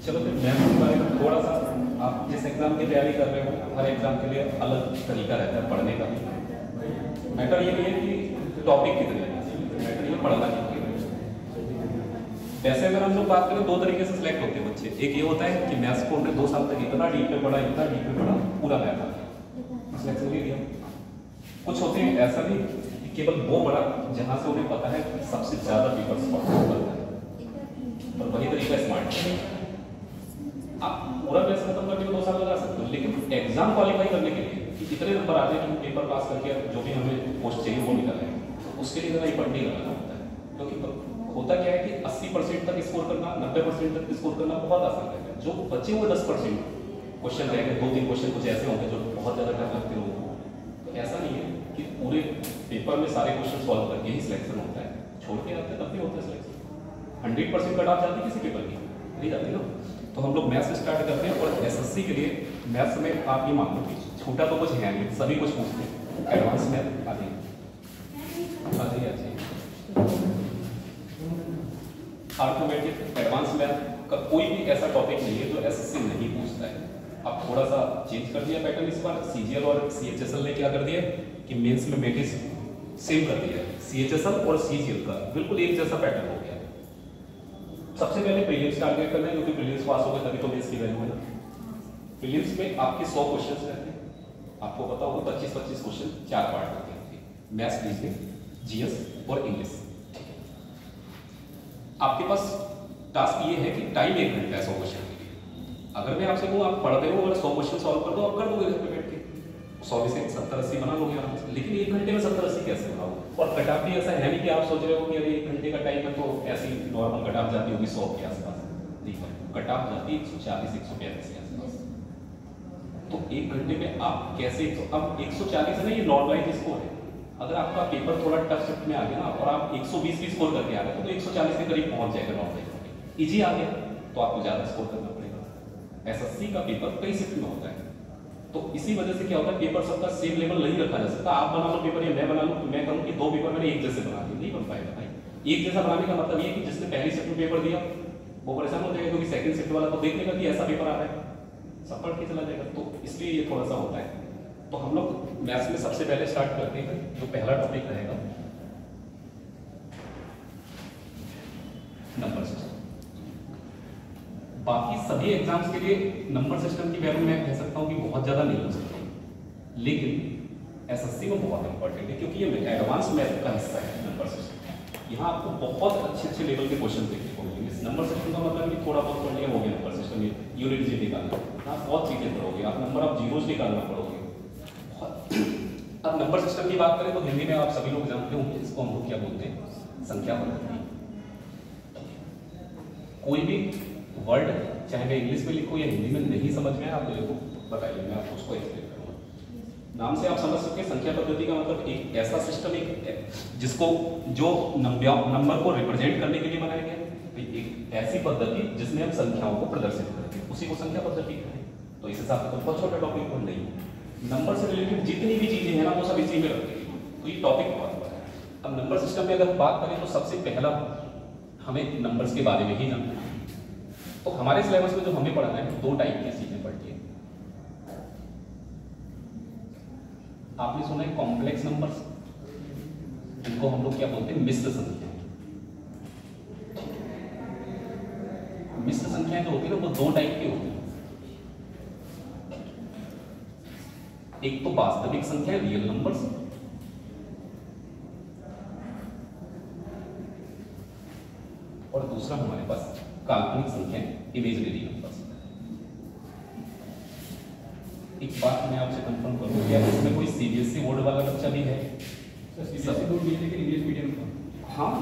चलो फिर मैथ्स के बारे में थोड़ा सा, आप जिस एग्जाम की तैयारी कर रहे हो हर एग्जाम के लिए अलग तरीका रहता है पढ़ने का। मैटर ये नहीं है कि टॉपिक कितने हैं, मैटर ये पढ़ना कितना है। वैसे अगर हम लोग बात करें, दो तरीके से सिलेक्ट होते हैं बच्चे। एक ये होता है कि मैथ्स को हमने 2 साल तक इतना डीप में पढ़ा, इतना डीप में पढ़ा, पूरा मैथ आ गया, सिलेक्शन ले लिया। कुछ होते हैं ऐसा भी कि केवल वो पढ़ा जहाँ से उन्हें पता है कि सबसे ज़्यादा पेपर सॉल्व करना है, और वही तरीका स्मार्ट है। आप पूरा मैथ्स खत्म करके 2 साल लगा सकते हो, लेकिन एग्जाम क्वालिफाई करने के लिए कि इतने नंबर आते हैं कि पेपर पास करके जो भी हमें पोस्ट चाहिए वो निकल आए, तो उसके लिए इतना एफर्ट नहीं लगाना होता है। क्योंकि होता क्या है कि 80% तक स्कोर करना, 90% तक स्कोर करना बहुत आसान रहता है। जो बचे हुए 10% क्वेश्चन रह गए, 2-3 क्वेश्चन कुछ ऐसे होंगे जो बहुत ज़्यादा टफ लगते हैं लोगों को, तो ऐसा नहीं है कि पूरे पेपर में सारे क्वेश्चन सॉल्व करके ही सिलेक्शन होता है। छोड़ के आते हैं तब भी होता है सिलेक्शन। 100% कट ऑफ जाती है किसी पेपर की, नहीं जाती ना। तो हम लोग मैथ्स स्टार्ट करते हैं, और एसएससी के लिए मैथ्स में आप ये मान लो कि छोटा तो कुछ है नहीं, सभी कुछ पूछते हैं। एडवांस मैथ आ जाइए, अर्थमेटिक एडवांस मैथ का कोई भी ऐसा टॉपिक नहीं है जो एसएससी नहीं पूछता है। अब थोड़ा सा चेंज कर दिया पैटर्न इस बार। सीजीएल और सीएचएसएल ने क्या कर दिया कि मेंस में वेटेज सेम कर दिया है। सीएचएसएल और सीजीएल का बिल्कुल एक जैसा पैटर्न हो गया। सबसे पहले प्रीलिम्स टारगेट करना है, क्योंकि प्रीलिम्स पास हो गए तभी तो मेंस की वैल्यू है ना। प्रीलिम्स में आपके 100 क्वेश्चन रहते हैं, आपको पता होगा 25-25 क्वेश्चन 4 पार्ट होते हैं, मैथ्स, रीजनिंग, जीएस और इंग्लिश। आपके पास टास्क ये है कि टाइम 1 घंटा है 100 क्वेश्चन के लिए। अगर मैं आपसे कहूँ आप पढ़ रहे हो, अगर 100 क्वेश्चन सॉल्व कर दो, आप कर दोगे घर पे बैठ के, 100 में से 70-80 बना लोगे आराम से। लेकिन 1 घंटे में 70-80 कैसे बनाओ? और कट ऑफ भी ऐसा है नहीं कि आप सोच रहे हो कि अरे 1 घंटे का टाइम है तो ऐसी नॉर्मल कट ऑफ जाती होगी 100 के आसपास। देखो कट ऑफ जाती है 140-142 के आसपास। तो 1 घंटे में आप कैसे, तो अब 140 है ना, ये नॉर्मलाइज स्कोर है। अगर आपका पेपर थोड़ा टफ शिफ्ट में आ गया ना, और आप 120 भी स्कोर करके आ गए तो 140 के करीब पहुंच जाएगा नॉर्मल। इजी आ गया तो आपको ज़्यादा स्कोर करना पड़ेगा। एसएससी का पेपर कई शिफ्ट में होता है, तो इसी वजह से क्या होता है, पेपर सबका सेम लेवल नहीं रखा जा सकता। आप बना लो पेपर या मैं बना लूँ, तो मैं कहूँ कि 2 पेपर मैंने एक जैसे बना दिए, नहीं बन पाएगा भाई। एक जैसा बनाने का मतलब ये कि जिसने पहली शिफ्ट में पेपर दिया वो परेशान हो जाएगा, क्योंकि सेकंड शिफ्ट वाला तो देख लेगा कि ऐसा पेपर आ रहा है, सब पढ़ के चला जाएगा। तो इसलिए ये थोड़ा सा होता है। तो हम लोग मैथ्स में सबसे पहले स्टार्ट करते हैं, जो पहला टॉपिक रहेगा नंबर सिस्टम। बाकी सभी एग्जाम्स के लिए नंबर सिस्टम की वैल्यू मैं कह सकता हूं कि बहुत ज्यादा नहीं हो सकती, लेकिन एसएससी में बहुत इंपॉर्टेंट है, क्योंकि ये एडवांस मैथ का हिस्सा है नंबर सिस्टम। यहाँ आपको बहुत अच्छे लेवल के क्वेश्चन देखने को मिलेंगे। नंबर सिस्टम का मतलब कि थोड़ा बहुत पढ़ लिया हो गया नंबर सिस्टम में, यूनिट जी निकालना, आप बहुत चीजें पढ़ोगे, आप नंबर ऑफ जीरोज निकालना पड़ोगे। अब नंबर सिस्टम की बात करें तो हिंदी में आप सभी लोग जानते होंगे, इसको हम लोग क्या बोलते हैं, संख्या पद्धति। कोई भी वर्ड चाहे मैं इंग्लिश में लिखूं या हिंदी में नहीं समझ में आप मेरे को बताइए, मैं आपको उसको एक्सप्लेन करूंगा। नाम से आप समझ सकते हैं संख्या पद्धति का मतलब एक ऐसा सिस्टम एक जिसको जो नंबर को रिप्रेजेंट करने के लिए बनाया गया, एक ऐसी पद्धति जिसमें हम संख्याओं को प्रदर्शित करते हैं, उसी को संख्या पद्धति कहते हैं। तो इस हिसाब से तो बहुत छोटा टॉपिक तो नहीं है। नंबर से रिलेटेड जितनी भी चीजें हैं ना वो सब इसी में रखते हैं, तो ये टॉपिक बहुत बड़ा है। अब नंबर सिस्टम में अगर हम बात करें तो सबसे पहला हमें नंबर्स के बारे में ही जानना है। तो हमारे सिलेबस में जो हमें पढ़ना है 2 टाइप की चीजें पढ़ती है। आपने सुना है कॉम्प्लेक्स नंबर्स, इनको हम लोग क्या बोलते हैं, मिश्र संख्या। मिश्र संख्याएं जो होती है ना वो 2 टाइप की होती है। एक तो वास्तविक संख्या रियल नंबर्स, और दूसरा हमारे पास काल्पनिक संख्या इमेजिनरी नंबर्स। एक बात मैं आपसे कंफर्म करूं, क्या इसमें कोई सीबीएसई बोर्ड वाला बच्चा भी है? सीबीएसई बोर्ड भी है लेकिन इंग्लिश मीडियम का। हाँ,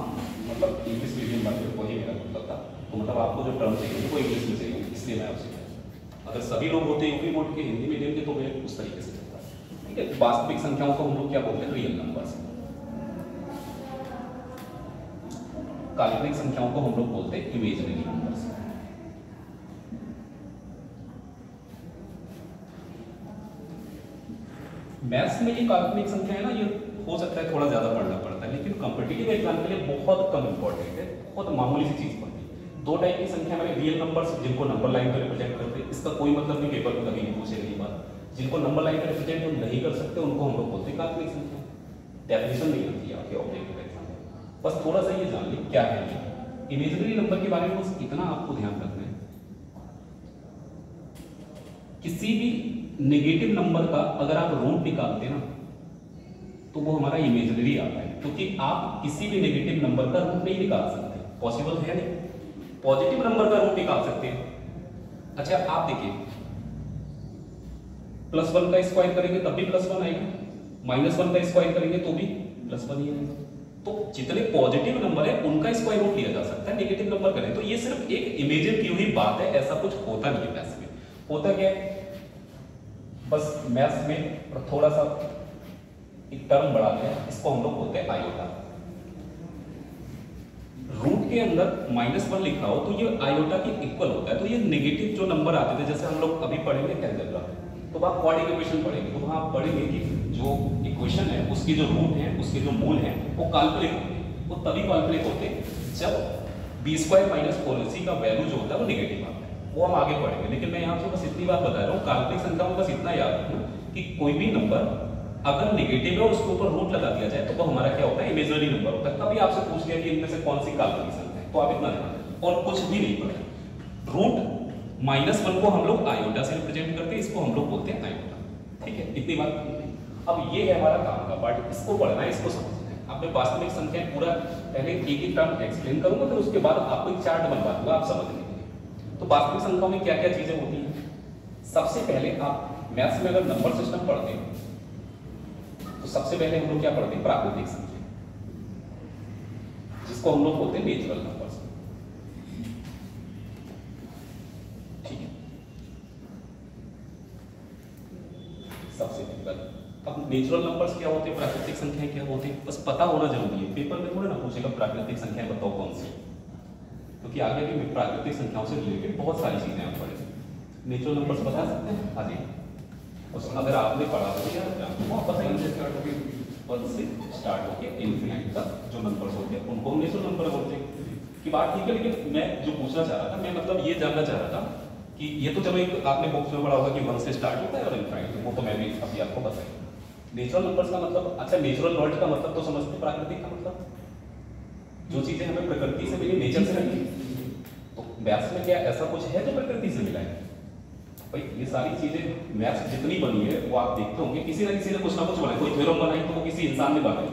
मतलब इंग्लिश मीडियम वाले को ही मेरा मतलब था। तो मतलब आपको जो टर्म चाहिए वो इंग्लिश में चाहिए, इसलिए मैं आपसे कहता हूं। अगर सभी लोग होते यूपी बोर्ड के हिंदी मीडियम के तो मैं उस तरीके से कहता। ठीक है, वास्तविक संख्याओं को हम लोग क्या बोलते हैं, रियल नंबर्स। काल्पनिक संख्याओं को हम लोग बोलते हैं इमेजिनरी नंबर्स। मैथ्स में ये काल्पनिक संख्या है ना, ये हो सकता है थोड़ा ज्यादा पढ़ना पड़ता है, लेकिन कॉम्पिटिटिव एग्जाम के लिए बहुत कम इंपॉर्टेंट है, बहुत मामूली सी चीज पड़ती है। दो टाइप की संख्या हमारे रियल नंबर्स जिनको नंबर लाइन पर रिप्रेजेंट करते हैं, इसका कोई मतलब नहीं, पेपर में कभी नहीं पूछेगा ये बात। जिनको नंबर लाइन पर रिप्रेजेंट हम नहीं कर सकते उनको हम लोग बोलते हैं काल्पनिक संख्या। डेफिनेशन नहीं होती है आपके ऑब्जेक्टिव एग्जाम में, बस थोड़ा सा ये जान लें क्या है ये। इमेजिनरी नंबर के बारे में बस इतना आपको ध्यान रखना है, किसी भी नेगेटिव नंबर का अगर आप रूट निकालते हैं ना तो वो हमारा इमेजिनरी आता है, क्योंकि आप किसी भी नेगेटिव नंबर का रूट नहीं निकाल सकते, पॉसिबल है नहीं। पॉजिटिव नंबर का रूट निकाल सकते हैं। अच्छा आप देखिए, +1 का स्क्वायर करेंगे तब भी +1 आएगा, -1 का स्क्वायर करेंगे तो भी +1 ही आएगा। तो जितने पॉजिटिव नंबर है उनका स्क्वायर रूट लिया जा सकता है, नेगेटिव नंबर करें तो ये सिर्फ एक इमेजिन की हुई बात है, ऐसा कुछ होता नहीं है मैथ्स में। होता क्या है, बस मैथ्स में थोड़ा सा एक टर्म बढ़ाते हैं, इसको हम लोग बोलते हैं आयोटा। रूट के अंदर -1 लिखा हो तो ये आयोटा के इक्वल होता है। तो ये नेगेटिव जो नंबर आते थे, जैसे हम लोग अभी पढ़ेंगे अलजेब्रा, तो आप क्वाड्रेटिक इक्वेशन पढ़ेंगे तो वहां आप पढ़ेंगे कि जो इक्वेशन है उसकी जो रूट है, उसके जो मूल हैं वो काल्पनिक होते हैं। वो तभी काल्पनिक होते हैं जब b² - 4ac का वैल्यू जो होता है वो नेगेटिव आता है। वो हम आगे पढ़ेंगे, लेकिन मैं यहाँ से बस इतनी बात बता रहा हूँ, काल्पनिक संख्या में बस इतना याद रखना कि कोई भी नंबर अगर नेगेटिव है और उसके ऊपर रूट लगा दिया जाए तो वो हमारा क्या होता है, इमेजिनरी नंबर होता है। कभी आपसे पूछ लिया कि इनमें से कौन सी काल्पनिक संख्या है, तो आप इतना ध्यान और कुछ भी नहीं पता। रूट -1 को हम लोग आयोटा से रिप्रेजेंट करते हैं, इसको हम लोग बोलते हैं आयोटा। ठीक है, इतनी बात। अब ये है हमारा काम का पार्ट, इसको पढ़ना है, इसको समझना है। अब मैं वास्तविक संख्या पूरा पहले एक एक टर्म एक्सप्लेन करूंगा, फिर उसके बाद आपको एक चार्ट बनवा दूंगा, आप समझ लेंगे। तो वास्तविक संख्याओं में क्या क्या चीजें होती हैं। सबसे पहले आप मैथ्स में अगर नंबर सिस्टम पढ़ते हैं तो सबसे पहले हम लोग क्या पढ़ते हैं, प्राकृतिक संख्या, जिसको हम लोग बोलते हैं नेचुरल नंबर्स। ठीक है, सबसे पहले अब नेचुरल नंबर्स क्या होते हैं, प्राकृतिक संख्याएं क्या होती हैं, बस पता होना जरूरी है। पेपर में थोड़ा ना पूछेगा प्राकृतिक संख्याएं बताओ कौन सी, क्योंकि आगे भी प्राकृतिक संख्याओं से रिलेटेड बहुत सारी चीजें आप पढ़ेंगे। नेचुरल नंबर्स बता सकते हैं, हाँ जी। अगर आपने पढ़ा हो या बताइए, 1 से स्टार्ट होके इन्फिनिटी तक जो नंबर्स होते हैं उनको हम नेचुरल नंबर बोलते हैं। कि बात ठीक है, लेकिन मैं जो पूछना चाह रहा था, मैं मतलब ये जानना चाह रहा था कि ये तो चलो एक आपने बुक्स में पढ़ा होगा कि 1 से स्टार्ट होता है और इन्फिनिटी, वो तो मैं भी अभी आपको बताऊंगा। नेचुरल नंबर्स का मतलब, अच्छा नेचुरल वर्ल्ड का मतलब तो समझते, प्राकृतिक का मतलब जो चीजें हमें प्रकृति से मिली, नेचर से मिली। तो मैथ्स में क्या ऐसा कुछ है जो प्रकृति से मिला है भाई? ये सारी चीजें मैथ्स जितनी बनी है वो आप देखते होंगे, किसी ना किसी ने कुछ ना कुछ बनाया। कोई थ्योरम बनाई तो वो किसी इंसान ने बनाई,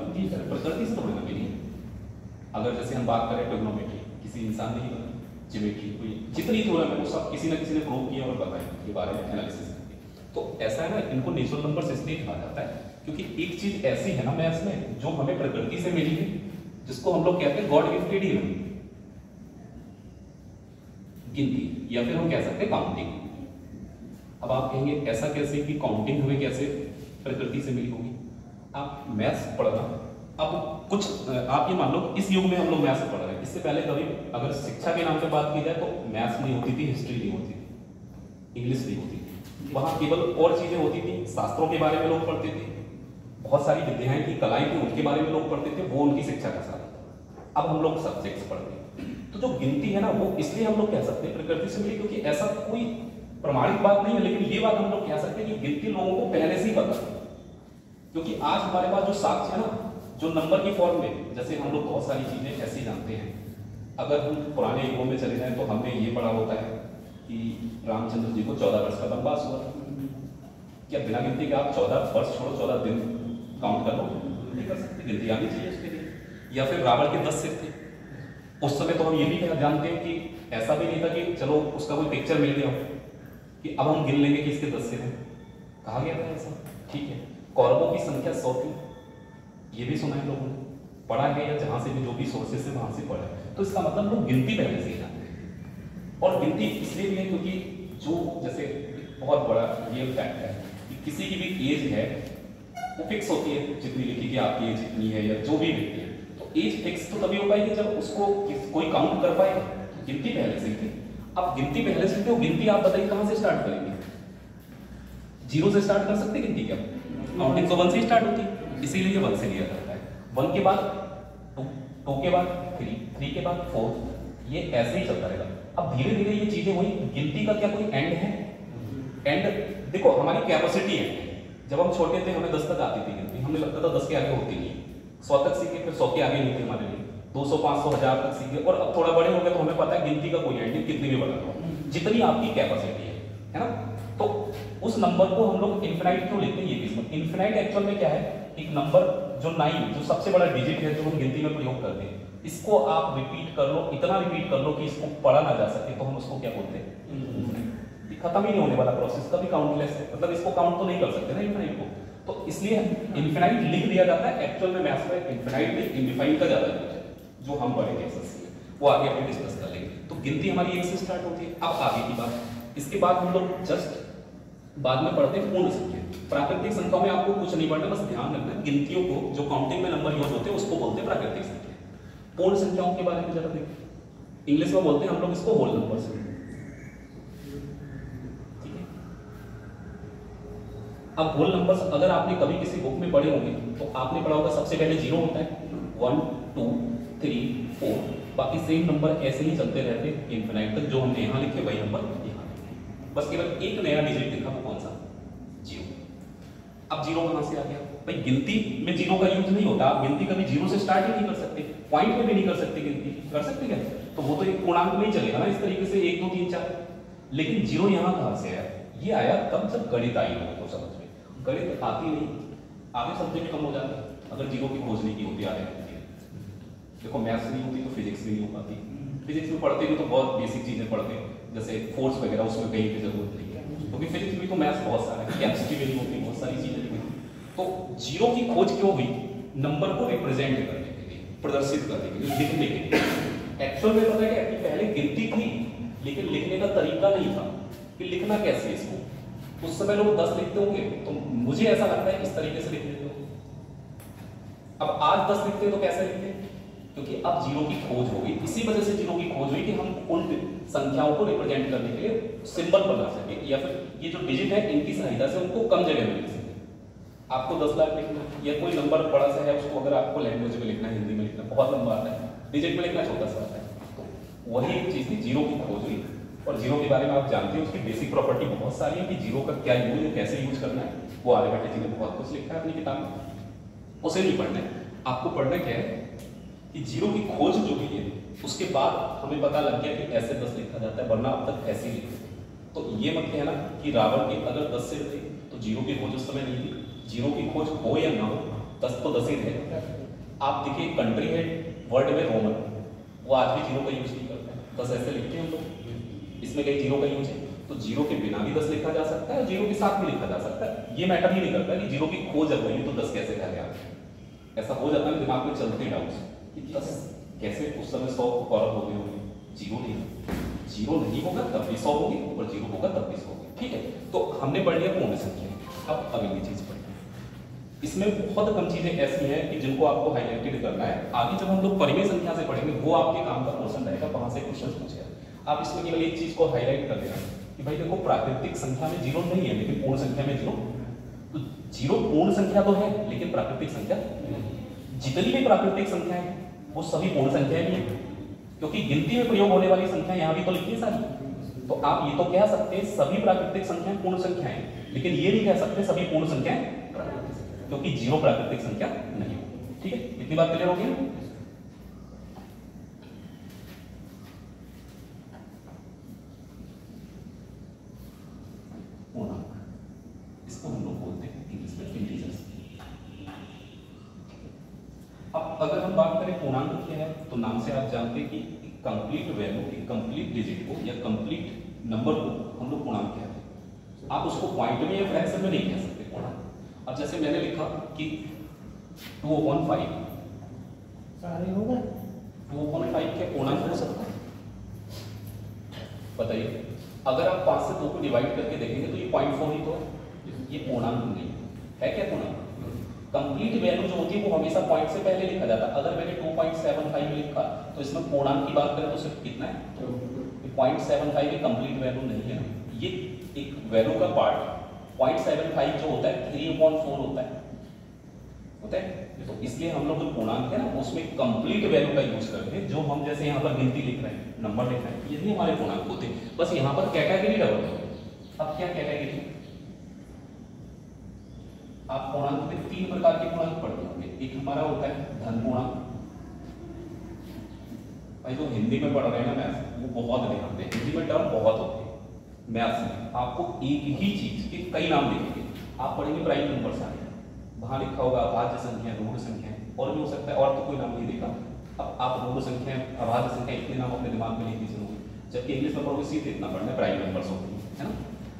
प्रकृति से तो बना नहीं। अगर जैसे हम बात करें ट्रिग्नोमेट्री, किसी इंसान ने ही बनाई। ज्योमेट्री, कोई जितनी थ्योरम है वो सब किसी ना किसी ने प्रूव किया और बताया, के बारे में एनालिसिस करके। तो ऐसा है ना, इनको नेचुरल नंबर्स इसलिए कहा जाता है क्योंकि एक चीज ऐसी है ना मैथ्स में जो हमें प्रकृति से मिली है, जिसको हम लोग कहते हैं गॉड गिफ्टेड ही गिनती, या फिर हम कह सकते हैं काउंटिंग। अब आप कहेंगे ऐसा कैसे कि काउंटिंग हमें कैसे प्रकृति से मिली होगी? आप मैथ्स पढ़ना, अब कुछ आप ये मान लो इस युग में हम लोग मैथ्स पढ़ रहे हैं, इससे पहले कभी अगर शिक्षा के नाम पे बात की जाए तो मैथ्स नहीं होती थी, हिस्ट्री नहीं होती थी, इंग्लिश नहीं होती थी। वहाँ केवल और चीजें होती थी, शास्त्रों के बारे में लोग पढ़ते थे, बहुत सारी विद्याएं की कलाएं थी उनके बारे में लोग पढ़ते थे, वो उनकी शिक्षा का साधन था। अब हम लोग सब्जेक्ट्स पढ़ते हैं, तो जो गिनती है ना वो इसलिए हम लोग कह सकते हैं प्रकृति से मिली, क्योंकि ऐसा कोई प्रमाणित बात नहीं है, लेकिन ये बात हम लोग कह सकते हैं कि गिनती लोगों को पहले से ही पता है। क्योंकि आज हमारे पास जो साक्ष्य है ना, जो नंबर की फॉर्म में, जैसे हम लोग बहुत सारी चीजें ऐसी जानते हैं। अगर हम पुराने युगों में चले जाएं तो हमने ये पढ़ा होता है कि रामचंद्र जी को 14 वर्ष का वनवास हुआ। क्या बिना गिनती के आप 14 वर्ष छोड़ो 14 दिन काउंट कर लो? नहीं कर सकते, गिनती आनी चाहिए उसके लिए। या फिर रावण के 10 सिर थे, उस समय तो हम ये भी जानते हैं कि ऐसा भी नहीं था कि चलो उसका कोई पिक्चर मिल गया कि अब हम गिन लेंगे कि इसके 10 सिर हैं, कहा गया था ऐसा। ठीक है, कौरवों की संख्या 100 थी, ये भी सुना है लोगों ने, पढ़ा है, या जहां से भी जो भी सोर्सेस से वहां से पढ़ा है। तो इसका मतलब लोग गिनती पहले से ही जानते हैं। और गिनती इसलिए भी है क्योंकि जो जैसे बहुत बड़ा रियल फैक्ट है कि किसी की भी एज है वो फिक्स होती है, जितनी लिखी कि आपकी एज इतनी है या जो भी व्यक्ति है, तो एज फिक्स तो तभी हो पाएगी जब उसको कोई काउंट कर पाएगा। गिनती पहले से ही थी। अब गिनती पहले से थी, गिनती आप बताइए कहां से स्टार्ट करेंगे? 0 से स्टार्ट कर सकते गिनती क्या? काउंटिंग तो 1 से स्टार्ट होती है, इसीलिए 1 से लिया जाता है। 1 के बाद 2, 2 के बाद 3, 3 के बाद 4, ये ऐसे ही चलता रहेगा। अब धीरे धीरे ये चीजें हुई, गिनती का क्या कोई एंड है? एंड देखो हमारी कैपेसिटी है। जब हम छोटे थे हमें 10 तक आती थी गिनती, हमें लगता था 10 के आगे होती नहीं, 100 तक सीखे, फिर 100 के आगे नहीं थे हमारे लिए, 200 500 1000 तक सीखे, और अब थोड़ा बड़े हो गए तो हमें पता है गिनती का कोई एंड नहीं, कितनी भी बड़ा हो, जितनी आपकी कैपेसिटी है ना। तो उस नंबर को हम लोग इनफिनाइट क्यों लेते हैं? ये किस्मत इनफिनाइट एक्चुअल में क्या है? एक नंबर जो 9, जो सबसे बड़ा डिजिट है जो हम गिनती में प्रयोग करते हैं, इसको आप रिपीट कर लो, इतना रिपीट कर लो कि इसको पढ़ा ना जा सके, तो हम उसको क्या बोलते हैं? खत्म ही नहीं होने वाला प्रोसेस, कभी काउंटलेस है, मतलब इसको काउंट तो नहीं कर सकते ना इनफिनाइट को, तो इसलिए इनफिनाइट लिख दिया जाता है। एक्चुअल में मैथ्स में इनफिनाइट में इनडिफाइंड का ज्यादा यूज है, जो हम बड़े केसेस में वो आगे अपने डिस्कस कर लेंगे। तो गिनती हमारी 1 से स्टार्ट होती है। अब आगे की बात, इसके बाद हम लोग जस्ट बाद में पढ़ते हैं पूर्ण संख्या। प्राकृतिक संख्याओं में आपको कुछ नहीं पढ़ना, बस ध्यान रखना है गिनतियों को, जो काउंटिंग में नंबर यूज होते हैं उसको बोलते हैं प्राकृतिक संख्या। पूर्ण संख्याओं के बारे में जरा देखिए, इंग्लिश में बोलते हैं हम लोग इसको होल नंबर्स। अब होल नंबर्स अगर आपने कभी किसी बुक में पढ़े होंगे तो आपने पढ़ा होगा सबसे पहले 0 होता है, 1 2 3 4, बाकी सेम नंबर ऐसे ही चलते रहते इनफिनाइट तक। जो हमने यहाँ लिखे वही नंबर यहाँ लिखे, बस केवल एक नया डिजिट दिखा, वो कौन सा? 0। अब 0 कहाँ से आ गया भाई? गिनती में 0 का यूज नहीं होता, आप गिनती कभी 0 से स्टार्ट ही नहीं कर सकते, पॉइंट में भी नहीं कर सकते, गिनती कर सकते क्या? तो वो तो एक पूर्णांक में ही चलेगा ना, इस तरीके से 1 2 3 4। लेकिन 0 यहाँ कहाँ से आया? ये आया तब जब गणित आई लोगों को समझ में। गणित आती नहीं, आगे सब्जेक्ट कम हो जाते हैं अगर 0 की खोज नहीं की होती आगे। देखो मैथ्स नहीं होती तो फिजिक्स भी नहीं हो पाती, फिजिक्स में पढ़ते भी तो बहुत बेसिक चीजें पढ़ते हैं, जैसे फोर्स वगैरह, उसमें कहीं की जरूरत नहीं है, क्योंकि फिजिक्स में तो मैथ्स बहुत सारा है, केमिस्ट्री में नहीं होती, बहुत सारी चीजें नहीं होती। तो 0 की खोज क्यों हुई? नंबर को रिप्रेजेंट करने के लिए, प्रदर्शित करने के लिए, लिखने के लिए। एक्चुअल में पता है कि पहले गिनती थी, लेकिन लिखने का तरीका नहीं था कि लिखना कैसे है इसको। उस समय लोग 10 लिखते होंगे, तो मुझे ऐसा लगता है इस तरीके से लिख लेते होंगे। अब आज 10 लिखते हैं तो कैसे लिखते हैं? क्योंकि अब 0 की खोज हो गई, इसी वजह से 0 की खोज हुई कि हम उन संख्याओं को रिप्रेजेंट करने के लिए सिंबल बना सके, या फिर ये जो डिजिट है इनकी सहायता से उनको कम जगह में लिख सके। आपको 10 लाख लिखना या कोई नंबर बड़ा सा है, उसको अगर आपको लैंग्वेज में लिखना है, हिंदी में लिखना बहुत लंबा आता है, डिजिट में लिखना छोटा सा आता है। तो वही एक चीज थी, 0 की खोज हुई। और 0 के बारे में आप जानते हैं, उसकी बेसिक प्रॉपर्टी बहुत सारी है कि 0 का क्या यूज है, कैसे यूज करना है, वो आर्यभट्ट जी ने बहुत कुछ लिखा है अपनी किताब में, उसे नहीं पढ़ना है। आपको पढ़ना क्या है कि 0 की खोज जो हुई है उसके बाद हमें पता लग गया कि ऐसे 10 लिखा जाता है, वरना अब तक ऐसे ही लिखते थे। तो ये मत कहना कि रावण के अगर 10 सिर थे तो 0 की खोज उस समय नहीं थी। 0 की खोज हो या ना हो, 10 तो 10 ही रहे। आप देखिए कंट्री है वर्ल्ड में रोमन, वो आज भी 0 का यूज नहीं करते हैं, 10 ऐसे लिखते हैं हम लोग। इसमें कहीं 0 का यूज है, तो 0 के बिना भी 10 लिखा जा सकता है, 0 के साथ भी लिखा जा सकता है। ये मैटर ही नहीं करता कि 0 की खोज जब हुई तो 10 कैसे रह गया। ऐसा हो जाता है दिमाग में, चलते डाउट्स कि 10 कैसे उस समय 100 कौरव हो गए होंगे। 0 नहीं, 0 नहीं होगा तब भी 100 होगी, और 0 होगा तब भी 100 होगी। ठीक है, तो हमने पढ़ लिया पूर्ण संख्या। अब अगली चीज पढ़ी, इसमें बहुत कम चीजें ऐसी हैं कि जिनको आपको हाईलाइटेड करना है। आगे जब हम लोग परिमेय संख्या से पढ़ेंगे, वो आपके काम का पोर्शन रहेगा, वहां से क्वेश्चन पूछेगा। आप इसमें केवल एक चीज को हाईलाइट कर देना कि भाई देखो प्राकृतिक संख्या में 0 नहीं है, लेकिन पूर्ण संख्या में 0। तो 0 पूर्ण संख्या तो है, लेकिन प्राकृतिक संख्या नहीं। जितनी भी प्राकृतिक संख्या है वो सभी पूर्ण संख्याएं भी है, क्योंकि गिनती में प्रयोग होने वाली संख्या यहाँ भी तो लिखी है सारी। तो आप ये तो कह सकते हैं सभी प्राकृतिक संख्याएं पूर्ण संख्याएं, लेकिन ये नहीं कह सकते सभी पूर्ण संख्याएं प्राकृतिक, क्योंकि 0 प्राकृतिक संख्या नहीं। ठीक है, इतनी बात क्लियर होगी? इसको हम लोग बोलते हैं इंग्लिश में इंटीजर्स। अब अगर हम बात करें पूर्णांक क्या है, तो नाम से आप जानते हैं कि कंप्लीट वैल्यू, एक कंप्लीट डिजिट को या कंप्लीट नंबर को हम लोग पूर्णांक कहते हैं। आप उसको पॉइंट में या फ्रैक्शन में नहीं कह सकते पूर्णांक। अब जैसे मैंने लिखा कि 2/5 सारे होगा 2/5 क्या पूर्णांक हो सकता है? बताइए, अगर आप 5 से 2 को डिवाइड करके देखेंगे तो ये 0.4 ही तो है, ये पूर्णांक नहीं है। क्या पूर्णांक? कंप्लीट वैल्यू जो होती है वो हमेशा पॉइंट से पहले लिखा जाता है। अगर मैंने 2.75 लिखा तो इसमें पूर्णांक की बात करें तो सिर्फ कितना है? 0.75 ये कंप्लीट वैल्यू नहीं है, ये एक वैल्यू का पार्ट है। 0.75 जो होता है 3/4 होता है तो इसलिए हम लोग जो पूर्णांक है ना उसमें कंप्लीट वैल्यू का यूज करते हैं, जो हम जैसे यहाँ पर गिनती लिख रहे हैं, नंबर लिख रहे हैं, यही हमारे पूर्णांक होते हैं। बस यहाँ पर कैटेगरी डबल है। अब क्या कैटेगरी, आप पूर्णांक में 3 प्रकार के पूर्णांक पढ़ते होंगे। एक हमारा होता है धन पूर्णांक। भाई जो हिंदी में पढ़ रहे हैं ना मैथ्स, वो बहुत ध्यान दें, हिंदी में टर्म बहुत होते हैं मैथ्स में। आपको एक ही चीज के कई नाम देखेंगे। आप पढ़ेंगे प्राइम नंबर सारे, वहां लिखा होगा अभाज्य संख्या, ऋण संख्या, और भी हो सकता है, और तो कोई नाम नहीं देखा। अब आप ऋण संख्या, अभाज्य संख्या, इतने नाम अपने दिमाग में लिखते चलोगे, जबकि इंग्लिश में पढ़ोगे सीधे इतना पढ़ना है, प्राइम नंबर्स होते हैं, है ना।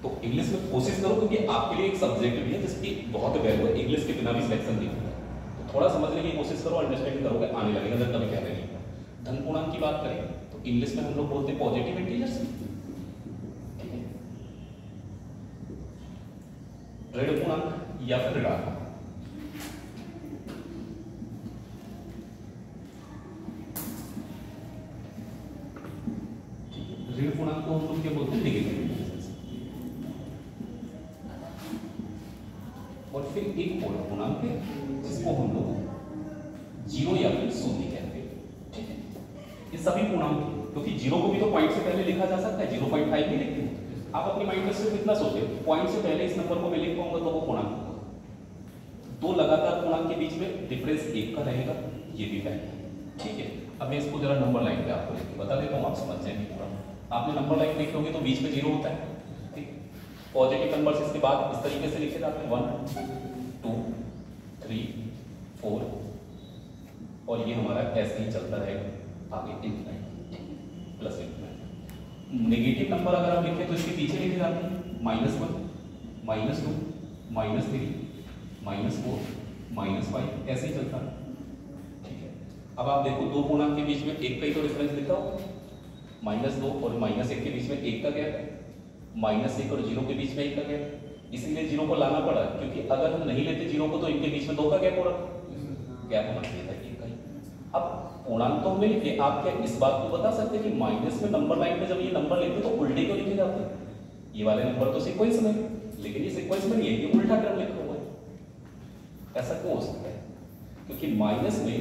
तो इंग्लिश में कोशिश करो, क्योंकि आपके लिए एक सब्जेक्ट भी है जिसकी बहुत वैल्यू है, इंग्लिश के बिना भी सिलेक्शन नहीं होगा। तो थोड़ा समझने की कोशिश करो, अंडरस्टैंड करोगे, आने लगेगा, जब कभी क्या लगेगा। धन पूर्णांक की बात करें तो इंग्लिश में हम लोग बोलते हैं पॉजिटिव इंटीजर्स, ठीक है, ऋण पूर्णांक या फिर ऋणात्मक। ऋण पूर्णांक को हम लोग क्या बोलते हैं, नेगेटिव इंटीजर्स। और फिर एक और पूर्णांक है जिसको हम लोग जीरो या फिर शून्य कहते हैं, ठीक है। ये सभी पूर्णांक, क्योंकि जीरो को भी तो पॉइंट से पहले लिखा जा सकता है, 0.5 भी लिखते हैं। आप अपनी माइंड में सिर्फ इतना सोचिए, पॉइंट से पहले इस नंबर को मैं लिख पाऊंगा तो वो पूर्णांक होगा। दो लगातार पूर्णांक के बीच में डिफरेंस 1 का रहेगा, ये भी पहले, ठीक है। अब मैं इसको जरा नंबर लाइन पे आपको लिख के बता देता हूँ, आप समझ जाएंगे पूरा। आपने नंबर लाइन देखे होंगे तो बीच में 0 होता है, ठीक। पॉजिटिव नंबर्स इसके बाद इस तरीके से लिखे जाते हैं, 1 2 3 4, और ये हमारा ऐसे ही चलता रहेगा आगे infinite, plus infinite. Negative number अगर हम लिखें तो इसके पीछे लिखे जाते हैं -1 -2 -3 -4 -5, ऐसे ही चलता है, ठीक है। अब आप देखो, दो पूर्णांक के बीच में 1 का ही तो डिफरेंस लिखा हो, -2 और -1 के बीच में 1 का गैप है, -1 और 0 के बीच में 1 का गैप है, इसीलिए 0 को लाना पड़ा, क्योंकि अगर हम नहीं लेते 0 को तो इनके बीच में 2 का गैप हो रहा, गैप होना चाहिए था 1 का ही। अब पूर्णांक तो हमने लिखे, आप क्या इस बात को बता सकते हैं कि माइनस में नंबर लाइन में जब ये नंबर लिखते तो उल्टे क्यों लिखे जाते हैं? ये वाले नंबर तो सीक्वेंस में, लेकिन ये सीक्वेंस में नहीं है, ये उल्टा क्रम लिखा हुआ है। ऐसा क्यों हो सकता है? क्योंकि माइनस में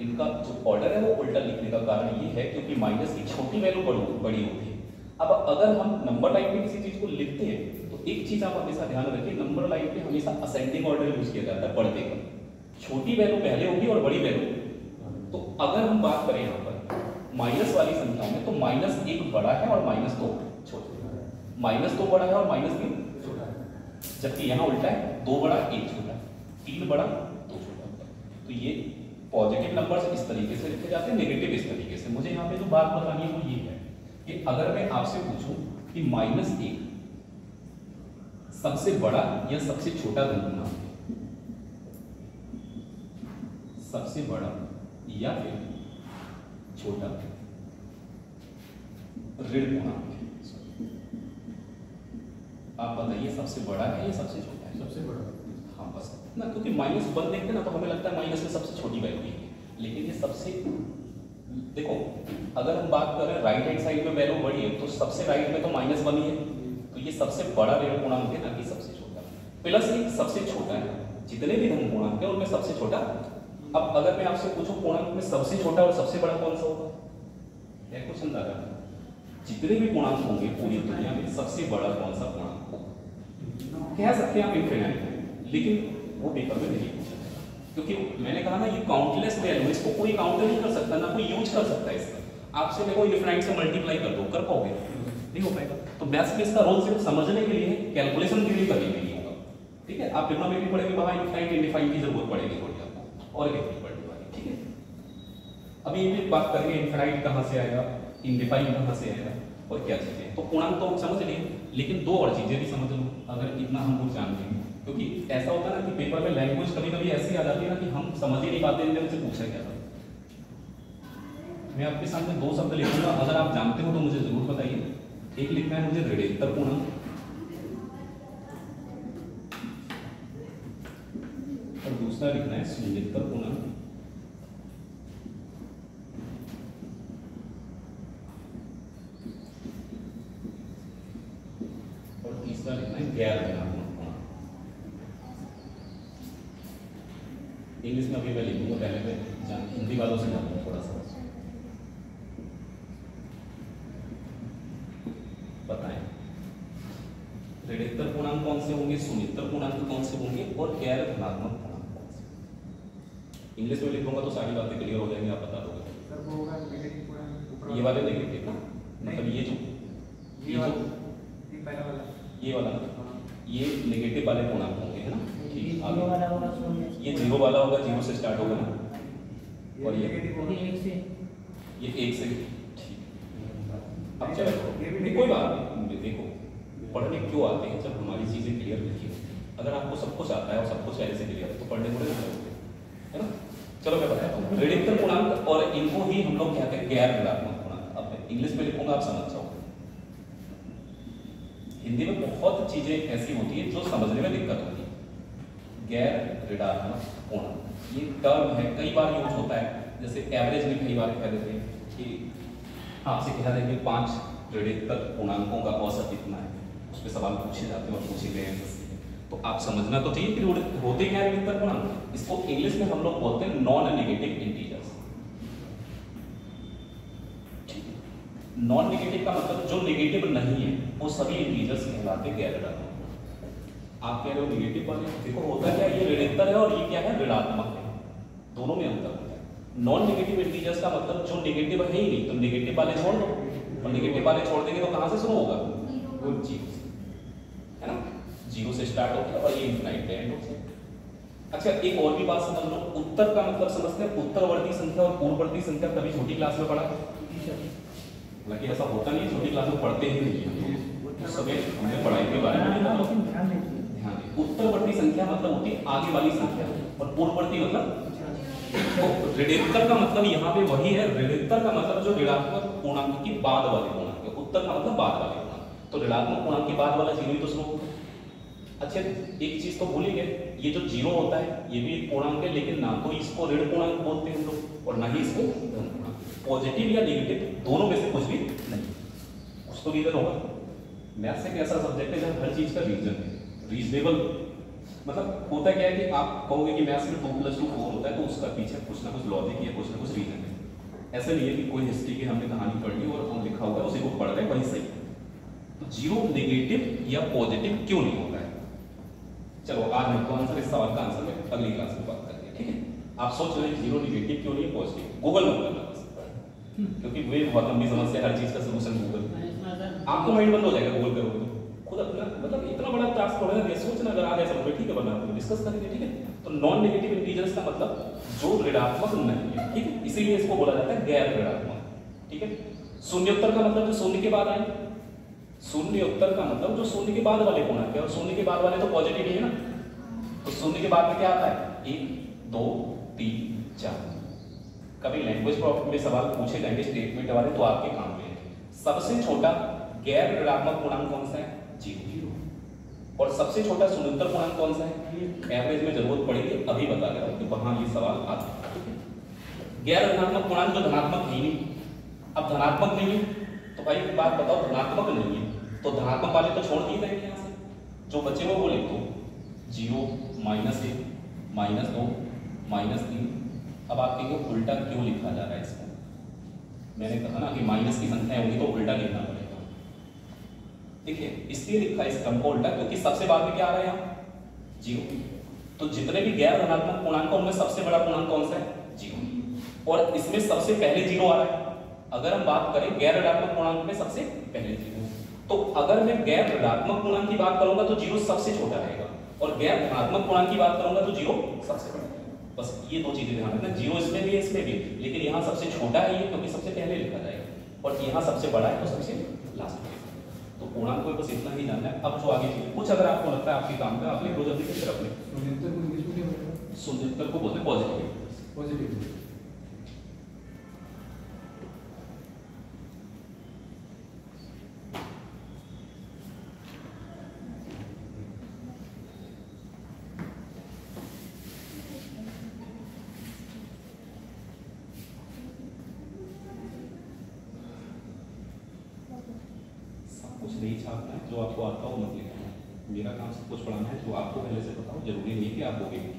इनका जो ऑर्डर है वो उल्टा लिखने का कारण ये है क्योंकि माइनस की छोटी वैल्यू बड़ी होती है। अब अगर हम नंबर लाइन में किसी चीज को लिखते हैं तो एक चीज आप हमेशा ध्यान रखिए, नंबर लाइन पे हमेशा असेंडिंग ऑर्डर यूज किया जाता है बढ़ते का। छोटी वैल्यू पहले होगी और बड़ी वैल्यू। तो अगर हम बात करें यहाँ पर माइनस वाली संख्याओं में तो -1 बड़ा है और -2 छोटा है, -2 बड़ा है और -3 छोटा है, जबकि यहाँ उल्टा है, 2 बड़ा 1 छोटा, 3 बड़ा 2 छोटा। तो ये पॉजिटिव नंबर्स इस तरीके से लिखे जाते हैं, नेगेटिव इस तरीके से। मुझे यहाँ पे जो बात बतानी है वो ये है कि अगर मैं आपसे पूछूं कि -1 सबसे बड़ा या सबसे छोटा धन पूर्णांक है, सबसे बड़ा या फिर छोटा ऋण पूर्णांक है, आप बताइए सबसे बड़ा है या सबसे छोटा है? सबसे बड़ा। हाँ बस ना, क्योंकि -1 देखते हैं ना तो हमें लगता है माइनस में सबसे छोटी वैल्यू है, लेकिन ये सबसे, देखो अगर हम बात करें राइट हैंड साइड में वैल्यू बड़ी है तो सबसे राइट में तो -1 ही है, तो ये सबसे बड़ा ऋण पूर्णांक है ना कि सबसे छोटा, प्लस एक सबसे छोटा है। जितने भी धन पूर्णांक है उनमें सबसे छोटा। अब अगर मैं आपसे पूछूं पूर्णांक में सबसे छोटा और सबसे बड़ा कौन सा होगा, क्या कुछ अंदाजा? जितने भी पूर्णांक होंगे पूरी दुनिया में सबसे बड़ा कौन सा पूर्णांक होगा? कह सकते हैं आप इनफिनिट, लेकिन वो पेपर में नहीं पूछा जाएगा क्योंकि मैंने कहा ना ये काउंटलेस वैल्यू, इसको कोई काउंट नहीं कर सकता, ना कोई यूज कर सकता है इसका। आपसे देखो इनफिनिट से मल्टीप्लाई कर दो, कर पाओगे? नहीं हो पाएगा। तो मैथ्स में इसका रोल सिर्फ समझने के लिए है, कैलकुलेशन के लिए कभी भी नहीं होगा। ठीक है, आप ट्रिग्नोमेट्री पढ़ेंगे वहां इनफाइनाइट इंडिफाइनाइट की जरूरत पड़ेगी थोड़ी आपको, और कितनी पड़ने वाली। ठीक है, अभी ये भी बात करेंगे इनफाइनाइट कहां से आएगा, इंडिफाइन कहां से आएगा और क्या चीजें। तो पूर्णांक तो समझ लिए, लेकिन दो और चीजें भी समझ लो अगर इतना हम लोग जान लेंगे, क्योंकि ऐसा होता है ना कि पेपर में लैंग्वेज कभी कभी ऐसी आ जाती है ना कि हम समझ ही नहीं पाते इनमें उनसे पूछा क्या था। मैं आपके सामने दो शब्द लिखूंगा, अगर आप जानते हो तो मुझे जरूर बताइए। एक लिखना है मुझे ऋणेतर पूर्णांक और दूसरा लिखना है शून्येतर पूर्णांक। और तीसरा लिखना है गैर ऋणात्मक पूर्णांक। इंग्लिश में अभी मैं पहले मैं हिंदी वालों से जानूँ थोड़ा सा, बताएं ऋणोत्तर पूर्णांक कौन से होंगे, शून्योत्तर पूर्णांक कौन से होंगे और गैर धनात्मक पूर्णांक कौन से। इंग्लिश में लिखूंगा तो सारी बातें क्लियर हो जाएंगी, आप बता दोगे। सर वो होगा नेगेटिव पूर्णांक, ये वाले नेगेटिव ना, मतलब ये जो पहला वाला, ये वाला ना, ये नेगेटिव वाले पूर्णांक होंगे, है ना। ठीक, जीरो वाला होगा शून्य, ये जीरो वाला होगा, जीरो से स्टार्ट होगा ना, और ये नेगेटिव होगा, एक से ये एक से। ठीक, अब चलो कोई बात नहीं, देखो पढ़ने क्यों आते हैं जब हमारी चीजें क्लियर लिखी होती है। अगर आपको सब कुछ आता है और सब कुछ पहले से क्लियर है तो पढ़ने थोड़े ना होते, है ना। चलो मैं बताता हूँ ऋणोत्तर पूर्णांक, और इनको ही हम लोग कहते हैं गैर ऋणात्मक पूर्णांक। अब इंग्लिश में लिखूंगा आप समझ जाओ, हिंदी में बहुत चीजें ऐसी होती है जो समझने में दिक्कत होती है। गैर ऋणात्मक पूर्णांक ये टर्म है, कई बार यूज होता है, जैसे एवरेज में कई बार कह देते हैं कि आपसे कह देंगे 5 ऋणोत्तर पूर्णांकों का औसत कितना है, उस पर सवाल पूछे जाते हैं और पूछे गए हैं, तो आप समझना तो चाहिए कि होते क्या है ऋणोत्तर पूर्णांक। इसको इंग्लिश में हम लोग बोलते हैं non negative integers. Non negative का मतलब जो नेगेटिव नहीं है वो सभी इंटीजर्स कहलाते हैं गैर ऋणात्मक। आप कह रहे हो नेगेटिव वाले, देखो होता क्या है, ये ऋणोत्तर है और ये क्या है, ऋणात्मक है, दोनों में अंतर होता है। नॉन नेगेटिव इंटीजर्स का मतलब जो नेगेटिव है ही नहीं, तो नेगेटिव वाले छोड़ दो, और नेगेटिव वाले छोड़ देंगे तो कहां से शुरू होगा, वो जीरो से, है ना। जीरो से स्टार्ट होता है और ये इनफिनाइट एंड होता है। अच्छा एक और भी बात समझ लो, उत्तर का मतलब समझते हैं, उत्तरवर्ती संख्या और पूर्ववर्ती संख्या कभी छोटी क्लास में पढ़ा, हालांकि ऐसा होता नहीं, छोटी क्लास में पढ़ते ही नहीं है, तो सभी हमने पढ़ाई के बारे में ध्यान दें। उत्तरवर्ती संख्या मतलब होती है आगे वाली संख्या, और पूर्ववर्ती मतलब, तो ऋणोत्तर का मतलब यहाँ पे वही है, ऋणोत्तर का मतलब जो ऋणात्मक पूर्णांक के बाद वाले पूर्णांक है, उत्तर का मतलब बाद वाले पूर्णांक, तो ऋणात्मक पूर्णांक के बाद वाला जीरो ही तो शुरू होगा। अच्छा एक चीज तो भूल ही गए, ये जो जीरो होता है ये भी एक पूर्णांक है, लेकिन ना तो इसको ऋण पूर्णांक बोलते हैं हम लोग और ना ही इसको धन पूर्णांक। पॉजिटिव या नेगेटिव दोनों में से कुछ भी नहीं, कुछ तो रीजन होगा। मैथ्स एक ऐसा सब्जेक्ट है जहाँ हर चीज का रीजन है, रीजनेबल, मतलब होता क्या है कि आप कहोगे कि मैथ्स में 2 + 2 4 होता है, तो उसका पीछे कुछ ना कुछ लॉजिक या कुछ ना कुछ रीजन है। ऐसा नहीं है कि कोई हिस्ट्री की हमने कहानी पढ़ ली और हम लिखा हुआ है उसी को पढ़ रहे हैं वही सही है। तो जीरो नेगेटिव या पॉजिटिव क्यों नहीं होता है, चलो आज हमको आंसर, इस सवाल का आंसर में अगली क्लास में बात करेंगे, ठीक है। आप सोच रहे हैं जीरो नेगेटिव क्यों नहीं है, पॉजिटिव, गूगल मत करना बस, क्योंकि वे बहुत लंबी समस्या, हर चीज का सलूशन गूगल, आपको माइंड बंद हो जाएगा गूगल करोगे तो खुद अपना, मतलब इतना बड़ा टास्क थोड़ा है, सोचना अगर आ गया समझ में, ठीक है, वरना हम डिस्कस करेंगे, ठीक है। तो नॉन नेगेटिव इंटीजर्स का मतलब जो ऋणात्मक नहीं है, ठीक है, इसीलिए इसको बोला जाता है गैर ऋणात्मक, ठीक है। शून्योत्तर का मतलब जो शून्य के बाद आए, शून्योत्तर का मतलब जो शून्य के बाद वाले पूर्णांक है, और शून्य के बाद वाले तो पॉजिटिव ही है ना, तो शून्य के बाद में क्या आता है, 1 2 3 4। कभी लैंग्वेज प्रॉब्लम में सवाल पूछे जाएंगे स्टेटमेंट वाले तो आपके काम में सबसे छोटा गैर ऋणात्मक पूर्णांक कौन सा है, जीरो, और सबसे छोटा शून्योत्तर पूर्णांक कौन सा है, एवरेज में जरूरत पड़ेगी, अभी बता दे रहा हूं कि वहां ये सवाल आता है। गैर ऋणात्मक पूर्णांक जो धनात्मक है नहीं, अब धनात्मक नहीं है तो भाई एक बात बताओ, धनात्मक नहीं है तो धनात्मक वाले तो छोड़ दिए जाएंगे यहाँ से, जो बचे वो बोले तो 0 -1 -2 -3। अब आप कहेंगे उल्टा क्यों लिखा जा रहा है इसको, मैंने कहा ना कि माइनस की संख्या होगी तो उल्टा लिखना पड़ेगा। देखिए इसलिए लिखा है इस क्रम को उल्टा, क्योंकि सबसे बाद में क्या आ रहा है यहाँ, 0, तो जितने भी गैर धनात्मक पूर्णांक उनमें सबसे बड़ा पूर्णांक कौन सा है, 0, और इसमें सबसे पहले 0 आ रहा है। अगर हम बात करें गैर ऋणात्मक पूर्णांक में सबसे पहले 0, तो अगर मैं गैर ऋणात्मक पूर्णांक की बात करूंगा तो 0 सबसे छोटा रहेगा, और गैर धनात्मक पूर्णांक की बात करूंगा तो 0 सबसे बड़ा। बस ये दो चीजें ध्यान रखना, 0 इसमें भी है इसमें भी, लेकिन यहाँ सबसे छोटा है ये क्योंकि सबसे पहले लिखा जाएगा, और यहाँ सबसे बड़ा है तो सबसे लास्ट में। तो पूर्णांक को बस इतना ही जानना है। अब जो आगे कुछ अगर आपको लगता है आपके काम का, आप लिख लो जल्दी से, फिर अपने शून्योत्तर को इंग्लिश में क्या बोलते हैं, शून्योत्तर को बोलते हैं पॉजिटिव। पॉजिटिव। नहीं छापना है, जो आपको आता हो मत लिखना है, मेरा काम सब कुछ पढ़ाना है, जो आपको पहले से पता हो, जरूरी नहीं कि आप होगे भी।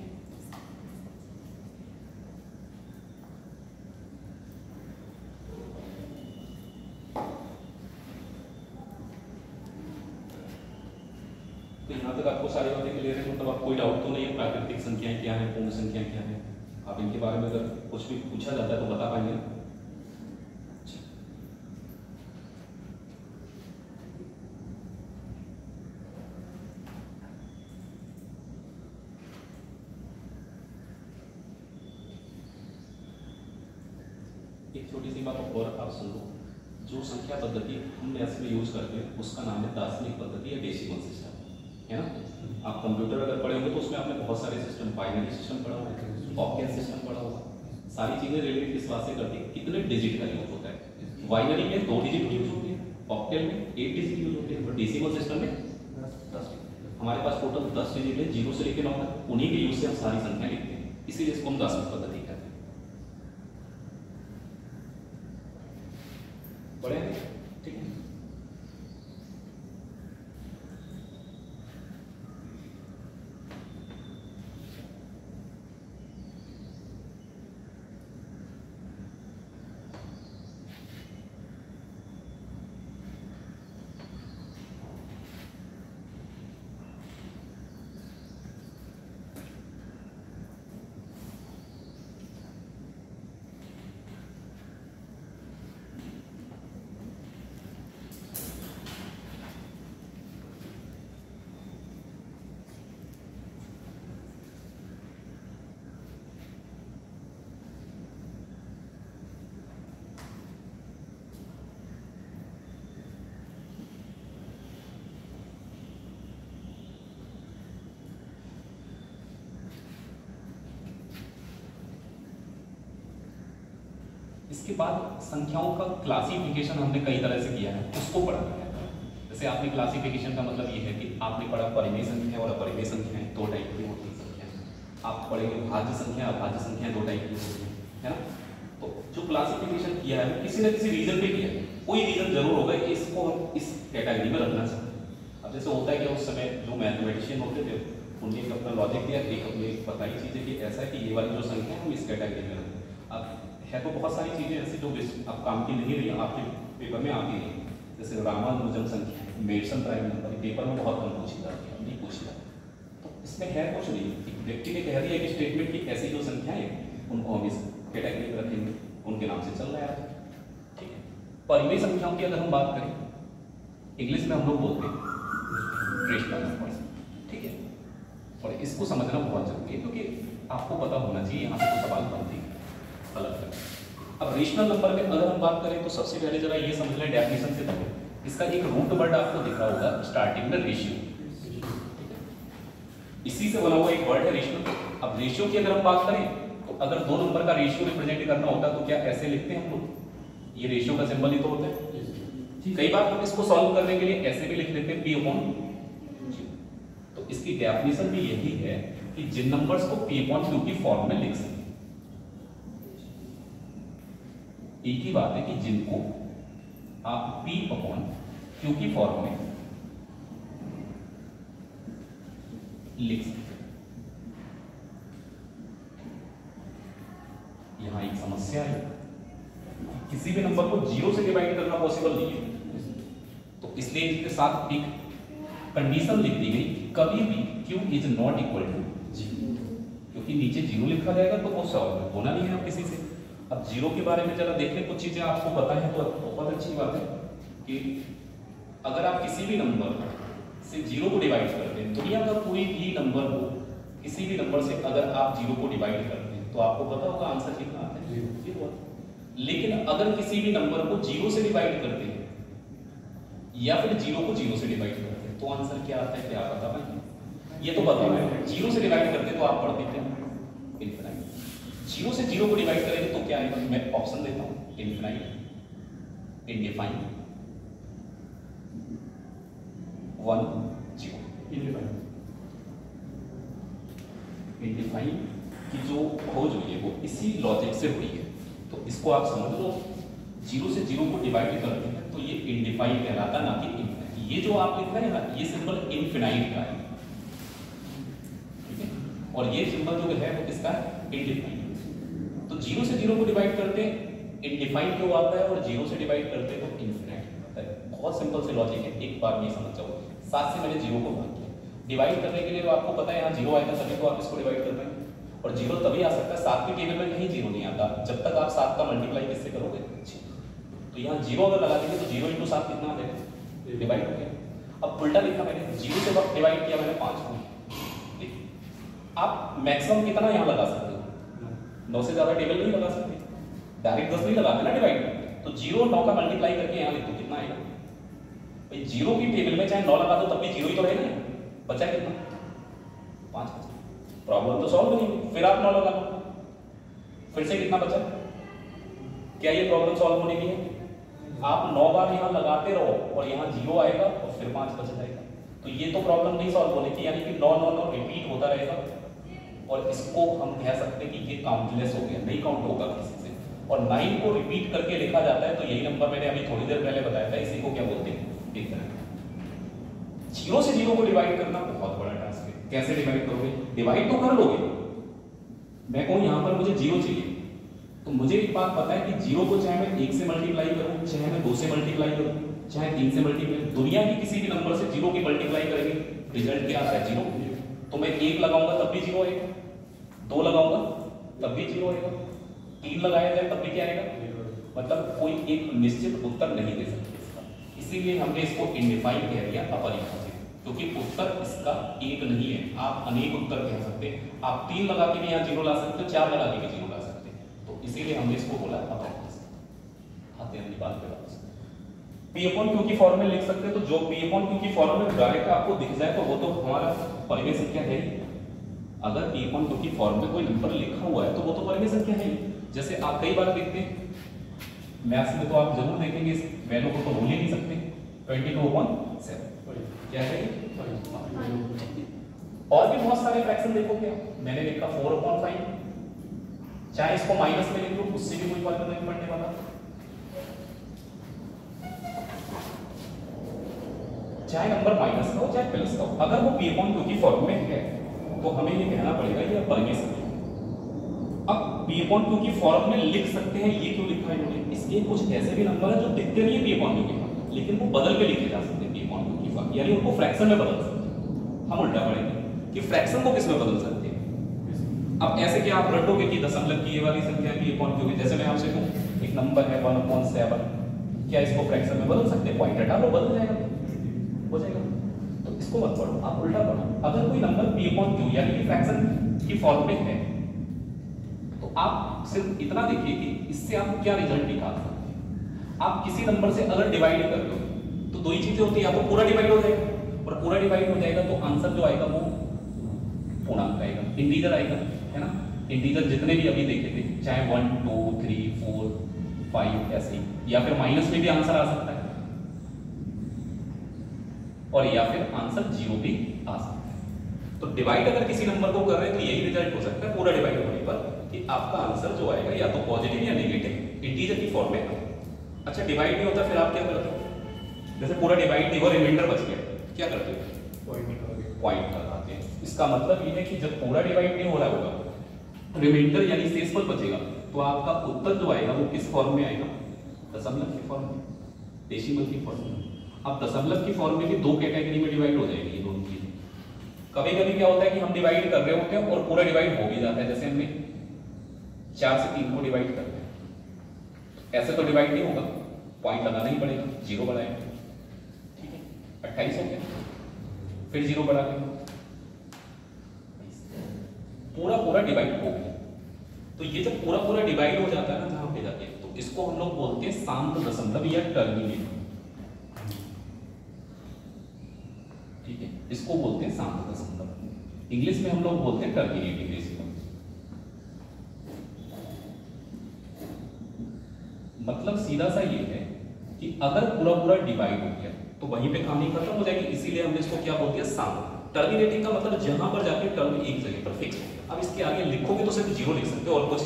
आपको सारी बातें क्लियर है, मतलब आप कोई डाउट तो नहीं है प्राकृतिक संख्याएं क्या है, पूर्ण संख्या क्या है, आप इनके बारे में अगर कुछ भी पूछा जाता है तो बता पाएंगे ना? एक छोटी सी बात और आप सुन लो, जो संख्या पद्धति हम मैथ्स में यूज करते हैं उसका नाम है दार्शनिक पद्धति या डेसिमल सिस्टम, है ना? आप कंप्यूटर अगर पढ़े होंगे तो उसमें आपने बहुत सारे सिस्टम, बाइनरी सिस्टम पढ़ा होगा, ऑक्टेट सिस्टम पढ़ा होगा, सारी चीजें रिलेटेड किस बात से करती है, कितने डिजिट का यूज होता है। बाइनरी में 2 डिजिट यूज होती है, ऑक्टेट में 8 डिजिट यूज होती है, और डेसिमल सिस्टम में 10। हमारे पास टोटल 10 डिजिट है, 0 से लेकर 9 तक, उन्हीं के यूज से हम सारी संख्या लिखते हैं, इसीलिए इसको हम दार्शनिक पद्धति कहते हैं। पढ़े ठीक है। इसके बाद संख्याओं का क्लासिफिकेशन हमने कई तरह से किया है, उसको पढ़ना है। जैसे आपने क्लासिफिकेशन का मतलब ये है कि आपने पढ़ा परिमेय संख्या और अपरिमेय संख्याएं 2 टाइप की होती हैं संख्या। आप पढ़ेंगे भाज्य संख्या, अभाज्य संख्या 2 टाइप की होती है ना? तो जो क्लासिफिकेशन किया है किसी न किसी रीजन पे किया है, कोई रीजन जरूर होगा कि इसको हम इस कैटेगरी में रखना चाहते हैं। अब जैसे होता है कि उस समय जो मैथमेटिशियन होते थे उन्होंने एक अपना लॉजिक दिया, एक अपने बताई चीजें कि ऐसा है कि ये वाली जो संख्या है हम इस कैटेगरी में रखें। अब है तो बहुत सारी चीजें ऐसी जो अब काम की नहीं रही, आपके पेपर में आती नहीं, जैसे रामानुजन संख्या, मेडसन प्राइम नंबर, पेपर में बहुत कम पूछी जाती है, नहीं पूछी जाती। तो इसमें है कुछ नहीं, एक व्यक्ति ने कह दिया कि स्टेटमेंट की ऐसी जो संख्याएं उनको हम इस कैटेगरी में रखेंगे, उनके नाम से चल रहा है, ठीक है। परिमेय संख्याओं की अगर हम बात करें, इंग्लिश में हम लोग बोलते हैं रेशनल नंबर्स, ठीक है। और इसको समझना बहुत जरूरी है क्योंकि आपको पता होना चाहिए, यहाँ से तो सवाल बनते हैं अलग अलग। अब रेशनल नंबर में अगर हम बात करें तो सबसे पहले जरा ये समझ लें डेफिनेशन से पहले, इसका एक रूट वर्ड आपको दिख रहा होगा स्टार्टिंग में रेशियो, इसी से बना हुआ एक वर्ड है रेशियो। अब रेशियो की अगर हम बात करें तो अगर 2 नंबर का रेशियो रिप्रेजेंट करना होता तो क्या ऐसे लिखते हैं हम लोग, ये रेशियो का सिंबल ही तो होता है। कई बार हम इसको सॉल्व करने के लिए ऐसे भी लिख लेते हैं P/Q। तो इसकी डेफिनेशन भी यही है कि जिन नंबर्स को P/Q की फॉर्म में लिख सकते, एक ही बात है कि जिनको आप P/Q की फॉर्म में लिख सकते हैं। यहां एक समस्या है, किसी भी नंबर को 0 से डिवाइड करना पॉसिबल नहीं है, तो इसलिए इसके साथ एक कंडीशन लिख दी गई, कभी भी Q is not equal to 0, क्योंकि नीचे 0 लिखा जाएगा तो वो सॉल्व होना नहीं है किसी से। अब 0 के बारे में जरा देखें, कुछ चीजें आपको पता है तो बहुत अच्छी बात है कि अगर आप किसी भी नंबर से 0 को डिवाइड करते हैं, दुनिया का कोई भी नंबर हो, किसी भी नंबर से अगर आप 0 को डिवाइड करते हैं तो आपको पता होगा आंसर कितना आता है, 0। लेकिन अगर किसी भी नंबर को 0 से डिवाइड करते हैं या फिर 0 को 0 से डिवाइड करते हैं तो आंसर क्या आता है, क्या आप बता पाएंगे? ये तो बता पाएंगे, 0 से डिवाइड करते तो आप पढ़ देते हैं इनफिनाइट, 0 से 0 को डिवाइड करेंगे तो क्या आएगा? मैं ऑप्शन देता हूं, इनफिनाइट, इनडिफाइंड, 1 0। इनडिफाइंड की जो खोज हुई है वो इसी लॉजिक से हुई है, तो इसको आप समझ लो, 0 से 0 को डिवाइड करते हैं तो ये इनडिफाइंड कहलाता, ना कि इनफिनाइट। ये जो आप लिख रहे हैं ना, ये सिंबल इनफिनाइट का है, ठीक है, और ये सिंबल जो है वो किसका है? इनडिफाइंड। तो 0 से 0 को डिवाइड करते हैं इनडिफाइंड क्यों आता है, और 0 से डिवाइड करते हैं तो इनफिनाइट आता है। बहुत सिंपल से लॉजिक है, एक बार ये समझ जाओ। 7 से मैंने 0 को भाग किया, डिवाइड करने के लिए तो आपको पता है यहाँ 0 आएगा तभी तो आप इसको डिवाइड कर रहे हैं, और 0 तभी आ सकता है, 7 की टेबल में कहीं 0 नहीं आता जब तक आप 7 का मल्टीप्लाई किससे करोगे। तो यहाँ 0 अगर लगा देंगे तो 0 × 7 कितना आ जाएगा, डिवाइड हो गया। अब उल्टा लिखा मैंने, 0 से डिवाइड किया मैंने 5 को। आप मैक्सिमम कितना यहाँ लगा सकते हो, 9 से ज्यादा टेबल नहीं लगा सकते, डायरेक्ट 10 नहीं लगाते ना डिवाइड। तो 0 9 का मल्टीप्लाई करके यहाँ लिख दो, कितना आएगा भाई, 0 की टेबल में चाहे 9 लगा दो तब भी 0 ही तो रहेगा, बचा कितना 5 बचा। प्रॉब्लम तो सॉल्व नहीं हुई, फिर आप 9 लगा लो, फिर से कितना बचा। क्या ये प्रॉब्लम सॉल्व होने की है? आप 9 बार यहाँ लगाते रहो और यहाँ 0 आएगा और फिर 5 बच जाएगा, तो ये तो प्रॉब्लम नहीं सॉल्व होने की, यानी कि 9 9 9 रिपीट होता रहेगा, और इसको हम कह सकते हैं कि ये काउंटलेस हो गया, नहीं काउंट होगा किसी से। और 9 को रिपीट करके लिखा जाता है, तो यही नंबर मैंने अभी थोड़ी देर पहले बताया था, इसी को क्या बोलते हैं, एक तरह 0 से 0 को डिवाइड करना बहुत बड़ा टास्क है। कैसे डिवाइड करोगे, डिवाइड तो कर लोगे, मैं कहूं यहां पर मुझे 0 चाहिए, तो मुझे एक बात पता है कि 0 को चाहे मैं 1 से मल्टीप्लाई करूं, चाहे मैं 2 से मल्टीप्लाई करूं, चाहे 3 से मल्टीप्लाई, दुनिया की किसी भी नंबर से 0 की मल्टीप्लाई करेंगे रिजल्ट क्या आता है 0। तो मैं 1 लगाऊंगा तब भी 0 आएगा, 2 लगाऊंगा तब भी 0 आएगा, 3 लगाया जाए तब भी क्या आएगा, मतलब कोई एक निश्चित उत्तर नहीं दे सकते इसका। इसीलिए हमने इसको इनडिफाइन कह दिया, अपरिभाषित, क्योंकि उत्तर इसका एक नहीं है, आप अनेक उत्तर कह सकते हैं। आप 3 लगा के भी यहाँ 0 ला सकते हो, 4 लगा के भी 0 ला सकते हैं, तो इसीलिए हमने इसको बोला अपरिभाषित। आते हैं निकाल के वापस P/Q की फॉर्म में लिख सकते हैं, तो जो P/Q की फॉर्म में डायरेक्ट आपको दिख जाए तो वो तो हमारा परिमेय संख्या है ही। अगर P/Q की फॉर्म में कोई नंबर लिखा हुआ है तो वो तो परिमेय संख्या है ही। जैसे आप कई बार देखते हैं मैथ्स में, तो आप जरूर देखेंगे इस वैल्यू को तो भूल ही नहीं सकते, 22/7 क्या है। और भी बहुत सारे फ्रैक्शन देखोगे, मैंने लिखा 4/5, चाहे इसको माइनस में लिख लो उससे भी कोई फर्क नहीं पड़ने वाला, चाहे नंबर माइनस का हो चाहे प्लस का हो, अगर वो P/Q की फॉर्म में है तो हमें ये कहना पड़ेगा ये परिमेय संख्या। अब P/Q की फॉर्म में लिख सकते हैं, ये क्यों लिखा है इन्होंने, इसके कुछ ऐसे भी नंबर है जो दिखते नहीं है P/Q की फॉर्म, लेकिन वो बदल के लिखे जा सकते हैं P/Q की फॉर्म, यानी उनको फ्रैक्शन में बदल सकते हैं। हम उल्टा पढ़ेंगे कि फ्रैक्शन को किस में बदल सकते हैं। अब ऐसे कि आप रटोगे कि दशमलव की ये वाली संख्या P/Q की, जैसे मैं आपसे कहूं एक नंबर है 1/7, क्या इसको फ्रैक्शन में बदल सकते हैं, पॉइंट हटा लो बदल जाएगा, हो जाएगा। तो इसको मत पढ़ो, आप उल्टा पढ़ो। अगर कोई नंबर P/Q यानी कि फ्रैक्शन की फॉर्म में है तो आप सिर्फ इतना देखिए कि इससे आप क्या रिजल्ट निकाल सकते हैं। आप किसी नंबर से अगर डिवाइड कर लो तो दो ही चीजें होती है, या तो पूरा डिवाइड हो जाएगा, और पूरा डिवाइड हो जाएगा तो आंसर जो आएगा वो पूर्णांक आएगा, इंटीजर आएगा, है ना। इंटीजर जितने भी अभी देखे थे, चाहे 1 2 3 4 5 ऐसे, या फिर माइनस में भी आंसर आ सकता है, और या फिर आंसर 0 भी आ सकता है। तो डिवाइड अगर किसी नंबर को कर रहे हैं तो यही रिजल्ट हो सकता है पूरा डिवाइड होने पर, कि आपका आंसर जो आएगा या तो पॉजिटिव या नेगेटिव इंटीजर की फॉर्म में। अच्छा डिवाइड नहीं होता फिर आप क्या करते हो, जैसे पूरा डिवाइड नहीं हुआ रिमाइंडर बच गया, क्या करते हो, पॉइंट लगाते हैं। इसका मतलब ये है कि जब पूरा डिवाइड नहीं हो रहा होगा, रिमाइंडर यानी शेषफल बचेगा, तो आपका उत्तर जो आएगा वो किस फॉर्म में आएगा, दशमलव की फॉर्म में, डेसिमल की फॉर्म में। अब दशमलव की फॉर्म में भी दो कैटेगरी में डिवाइड हो जाएगी ये दोनों चीजें। कभी कभी क्या होता है कि हम डिवाइड कर रहे होते हैं और पूरा डिवाइड हो भी जाता है, जैसे हमने 4 से 3 को डिवाइड कर दिया, ऐसे तो डिवाइड नहीं होगा, पॉइंट लगाना ही पड़ेगा, 0 बढ़ाएंगे, ठीक है 28 हो गया, फिर 0 बढ़ा के पूरा डिवाइड हो गया। तो ये जब पूरा डिवाइड हो जाता है ना जहां पे जाके, तो इसको हम लोग बोलते हैं शांत दशमलव या टर्मिनेट, ठीक है, इसको बोलते हैं शांत दशमलव। इंग्लिश में हम लोग बोलते हैं टर्मिनेटिंग डेसिमल। मतलब सीधा सा ये है कि अगर पूरा डिवाइड हो गया तो वहीं पे कहानी खत्म हो जाएगी, इसीलिए हमने इसको क्या बोल दिया, शांत। टर्मिनेटिंग का मतलब जहां पर जाके टर्म एक जगह पर फिक्स हो गया। अब इसके आगे लिखोगे तो सिर्फ 0 लिख सकते हो और कुछ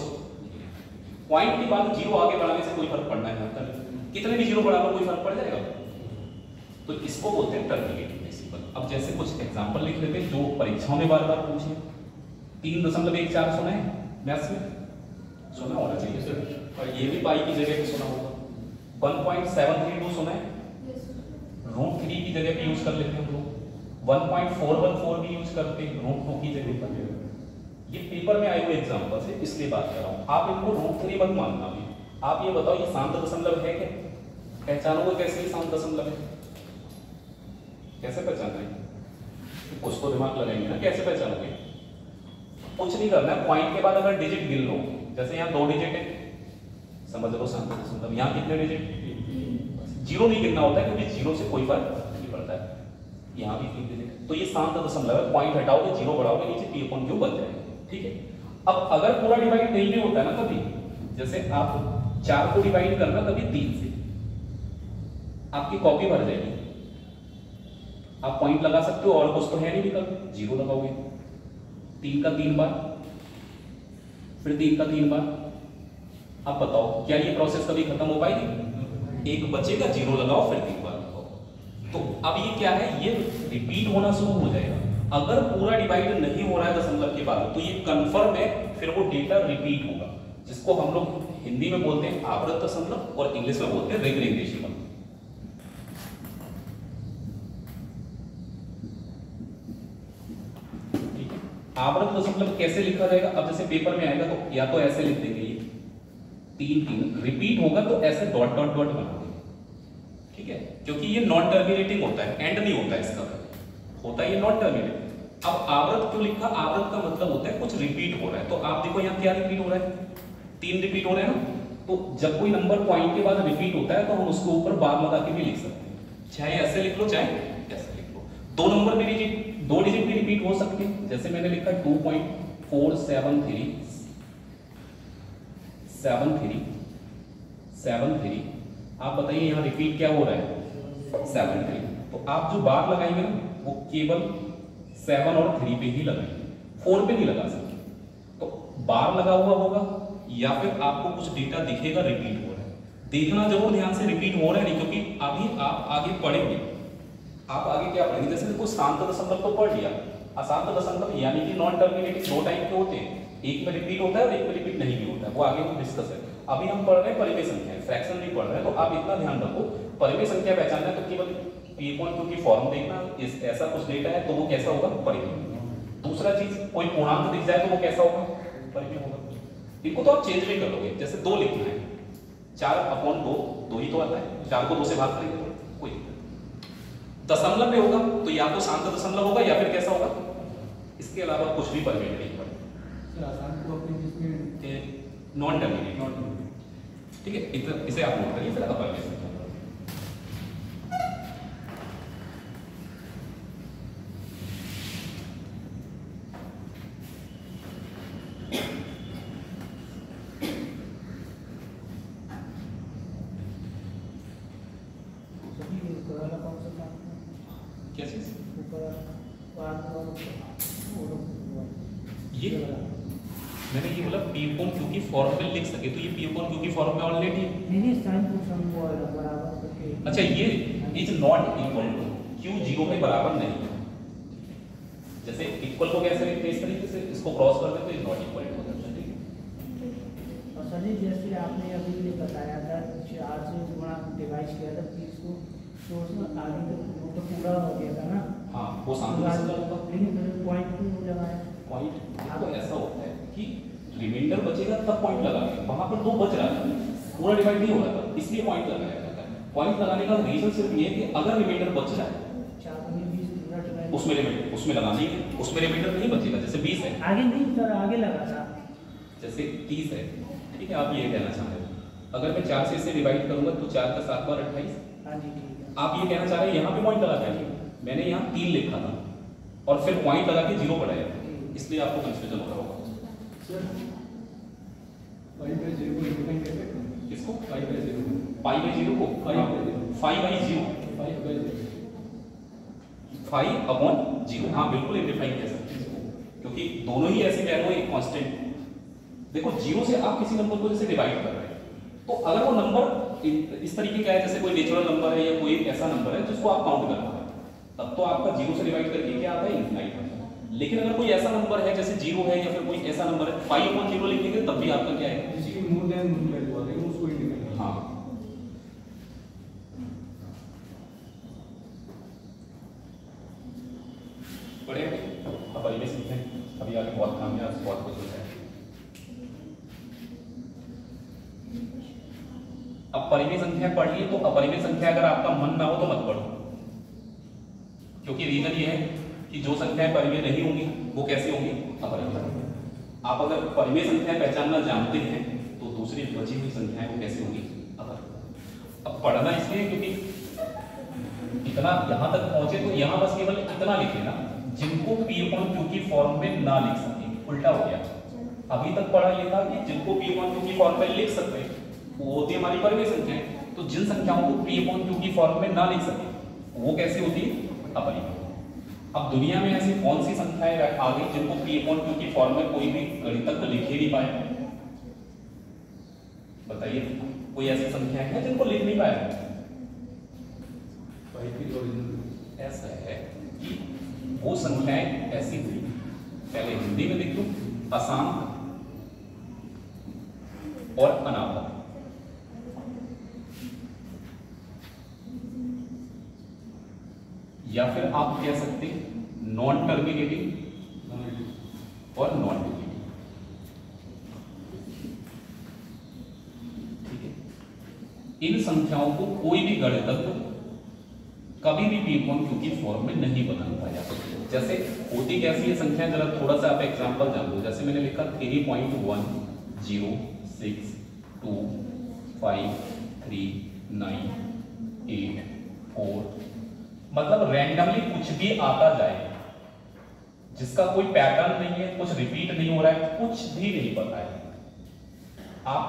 पॉइंट की बात, 0 आगे बढ़ाने से कोई फर्क पड़ना है, कितने भी 0 बढ़ा लो कोई फर्क पड़ जाएगा, तो इसको बोलते हैं टर्मिनेटिंग डेसिमल। अब जैसे कुछ एग्जांपल लिख लेते हैं जो परीक्षाओं में बार बार पूछे। 3.14 सुना है मैथ्स में, सुना होना चाहिए सर, और ये भी पाई की जगह पे सुना होगा। 1.732 सुना है, √3 की जगह पे यूज कर लेते हैं हम लोग, 1.414 भी यूज करते हैं √2 की जगह पर। ये पेपर में आए हुए एग्जांपल से इसलिए बात कर रहा हूँ। आप इनको √3 मत मानना भी। आप ये बताओ ये शांत दशमलव है क्या? पहचानोगे कैसे ये शांत दशमलव है? कैसे पहचान रहे? कुछ तो दिमाग लगाएंगे ना, कैसे पहचानोगे? कुछ नहीं करना है, पॉइंट के बाद अगर डिजिट गिन लो, जैसे यहाँ 2 डिजिट है, समझ लो शांत दशमलव। यहाँ कितने डिजिट? 0 नहीं गिनना होता है क्योंकि 0 से कोई फर्क नहीं पड़ता है। यहाँ भी 3 डिजिट, तो ये शांत दशमलव है। पॉइंट हटाओगे, 0 बढ़ाओगे, नीचे P/Q बन जाएगा। ठीक है। अब अगर पूरा डिवाइड नहीं भी होता है ना कभी, जैसे आप 4 को डिवाइड करना कभी 3 से, आपकी कॉपी भर जाएगी। आप पॉइंट लगा सकते हो, और कुछ तो है नहीं विकल्प, 0 लगाओगे। 3 का 3 बार, फिर 3 का 3 बार। अब बताओ क्या ये प्रोसेस कभी खत्म हो पाएगी? एक बचेगा, 0 लगाओ, फिर 3 बार लगाओ। तो अब ये क्या है, ये रिपीट होना शुरू हो जाएगा। अगर पूरा डिवाइड नहीं हो रहा है दशमलव के बाद, तो ये कंफर्म है, फिर वो डेटा रिपीट होगा, जिसको हम लोग हिंदी में बोलते हैं आवर्त दशमलव और इंग्लिश में बोलते हैं रिंग डेसिमल। ठीक है। आवर्त दशमलव कैसे लिखा जाएगा? अब जैसे पेपर में आएगा तो या तो ऐसे लिख देंगे, ये 3 रिपीट होगा तो ऐसे डॉट डॉट डॉट बनाओगे। ठीक है, क्योंकि ये नॉन टर्मिनेटिंग होता है, एंड नहीं होता है इसका, होता है ये नॉन टर्मिनेटिंग। अब आवर्त क्यों लिखा? आवर्त का मतलब होता है कुछ रिपीट हो रहा है। तो आप देखो यहाँ क्या रिपीट हो रहा है? 3 रिपीट हो रहे हैं ना। तो जब कोई नंबर पॉइंट के बाद रिपीट होता है तो हम उसके ऊपर बार लगा के भी लिख सकते हैं, चाहे ऐसे लिख लो चाहे ऐसे लिख लो। 2 नंबर भी डिजिट, 2 डिजिट भी रिपीट हो सकते हैं। जैसे मैंने लिखा 2.47373। आप बताइए यहाँ रिपीट क्या हो रहा है? 73। तो आप जो बार लगाएंगे ना वो केवल 7 और 3 पे ही लगाएंगे, 4 पे नहीं लगा सकते। तो बार लगा हुआ होगा या फिर आपको कुछ डेटा दिखेगा रिपीट हो रहा है। देखना जरूर ध्यान से रिपीट हो रहा है नहीं, क्योंकि अभी आप आगे पढ़ेंगे। आप आगे क्या पढ़ेंगे? जैसे कोई शांत दशमलव तो पढ़ लिया, अशांत दशमलव यानी कि नॉन टर्मिनेटिंग 2 टाइप के होते हैं, एक में रिपीट होता है और एक में रिपीट नहीं भी होता है, वो आगे हम डिस्कस है। अभी हम पढ़ रहे हैं परिमेय संख्या, फ्रैक्शन नहीं पढ़ रहे हैं। तो आप इतना ध्यान रखो, परिमेय संख्या पहचानना है तो केवल P/Q की फॉर्म देखना, ऐसा कुछ डेटा है तो वो कैसा होगा? परिमेय। दूसरा चीज, कोई पूर्णांक दिख जाए तो वो कैसा होगा? परिमेय होगा। इनको तो आप चेंज भी कर लोगे, जैसे 2 लिखना है, 4/2, 2 ही तो आता है, 4 को 2 से भाग करेंगे, कोई दशमलव में होगा तो या तो शांत दशमलव होगा या फिर कैसा होगा? इसके अलावा कुछ भी परिमेय नहीं होगा, नॉन टर्मिनेटिंग। ठीक है, इसे आप नोट करिए, फिर अपरिमेय संख्या। क्या चीज? ये मैंने ये बोला P/Q की फॉर्म में लिख सके, तो ये P/Q की फॉर्म में ऑलरेडी अच्छा, ये is not equal to, Q 0 के बराबर नहीं है। जैसे इक्वल को कैसे लिखते हैं? इस तरीके से इसको क्रॉस कर देते तो इज नॉट इक्वल हो जाता है। ठीक है। और सर जी जैसे आपने अभी भी बताया था 4 से गुणा डिवाइड किया था 30 को, तो उसमें आगे तक वो तो पूरा हो गया था ना। हाँ, वो शांत दशमलव होगा, लेकिन मैंने पॉइंट क्यों लगाया? पॉइंट आपको ऐसा होता है कि रिमाइंडर बचेगा तब पॉइंट लगाएंगे, वहां पर 2 बच रहा है, पूरा डिवाइड नहीं हो रहा था, इसलिए पॉइंट लगाया जाता है। पॉइंट लगाने का रीजन सिर्फ ये है कि अगर रिमाइंडर बच रहा है उसमें रिमाइंडर, उसमें लगाना ही है, उसमें रिमाइंडर नहीं बचेगा। जैसे 20 है, आगे नहीं सर, आगे लगा था। जैसे 30 है, ठीक है, आप ये कहना चाह रहे हो अगर मैं 4 से इसे डिवाइड करूंगा तो 4 का 7 बार 28। हाँ जी ठीक है। आप ये कहना चाह रहे हैं यहाँ पे पॉइंट लगा देंगे, मैंने यहाँ 3 लिखा था और फिर पॉइंट लगा के 0 बढ़ाया, इसलिए आपको कंफ्यूजन हो रहा होगा। किसको? पाई/0 को 5/0 हाँ बिल्कुल इंडिफाइन कह सकते हैं इसको, क्योंकि दोनों ही ऐसे कह लो एक कांस्टेंट। देखो 0 से आप किसी नंबर को जैसे डिवाइड कर रहे हैं, तो अगर वो नंबर इस तरीके का है, जैसे कोई नेचुरल नंबर है या कोई ऐसा नंबर है जिसको आप काउंट करना है, तब तो आपका 0 से डिवाइड करके क्या आता है? इनफाइनाइट आता है। लेकिन अगर कोई ऐसा नंबर है जैसे 0 है या फिर कोई ऐसा नंबर है 5/0 लिखेंगे तब भी आपका क्या है? हाँ, अब परिमेय संख्या पढ़िए तो अपरिमेय संख्या अगर आपका मन ना हो तो मत पढ़ो, क्योंकि रीजन ये है कि जो संख्याएं परिमेय नहीं होंगी वो कैसी होंगी, अपरिमेय। आप अगर परिमेय संख्याएं पहचानना जानते हैं तो दूसरी बची हुई संख्याएं वो कैसी होंगी, अपरिमेय। अब पढ़ना इसलिए क्योंकि इतना यहां तक पहुंचे तो यहां बस केवल इतना लिखे ना, जिनको P अपॉन Q की फॉर्म में ना लिख सके, उल्टा हो गया। अभी तक पढ़ा ये था कि जिनको P अपॉन Q की फॉर्म में लिख सकते हैं वो होती है हमारी परिमेय संख्याएं, तो जिन संख्याओं को P अपॉन Q की फॉर्म में ना लिख सके वो कैसी होती है, अपरिमेय। अब दुनिया में ऐसी कौन सी संख्याएं आ गई जिनको P अपॉन Q की फॉर्म में कोई भी गणितज्ञ लिख ही नहीं पाया, बताइए कोई ऐसी संख्या है जिनको लिख नहीं पाया। ऐसा है कि वो संख्याएं ऐसी हुई, पहले हिंदी में लिख लो, असांख्य और अनावृत। या फिर आप कह सकते हैं नॉन टर्मिनेटिंग और नॉन डिविजिबल। ठीक है, इन संख्याओं को कोई भी गणितज्ञ कभी भी P अपॉन Q की फॉर्म में नहीं बदल पाया। जैसे होती कैसी है संख्या, जरा थोड़ा सा आप एग्जांपल जान लो। जैसे मैंने लिखा 3.106253984, मतलब रैंडमली कुछ भी आता जाए जिसका कोई पैटर्न नहीं है, कुछ रिपीट नहीं हो रहा है, कुछ भी नहीं पता है, आप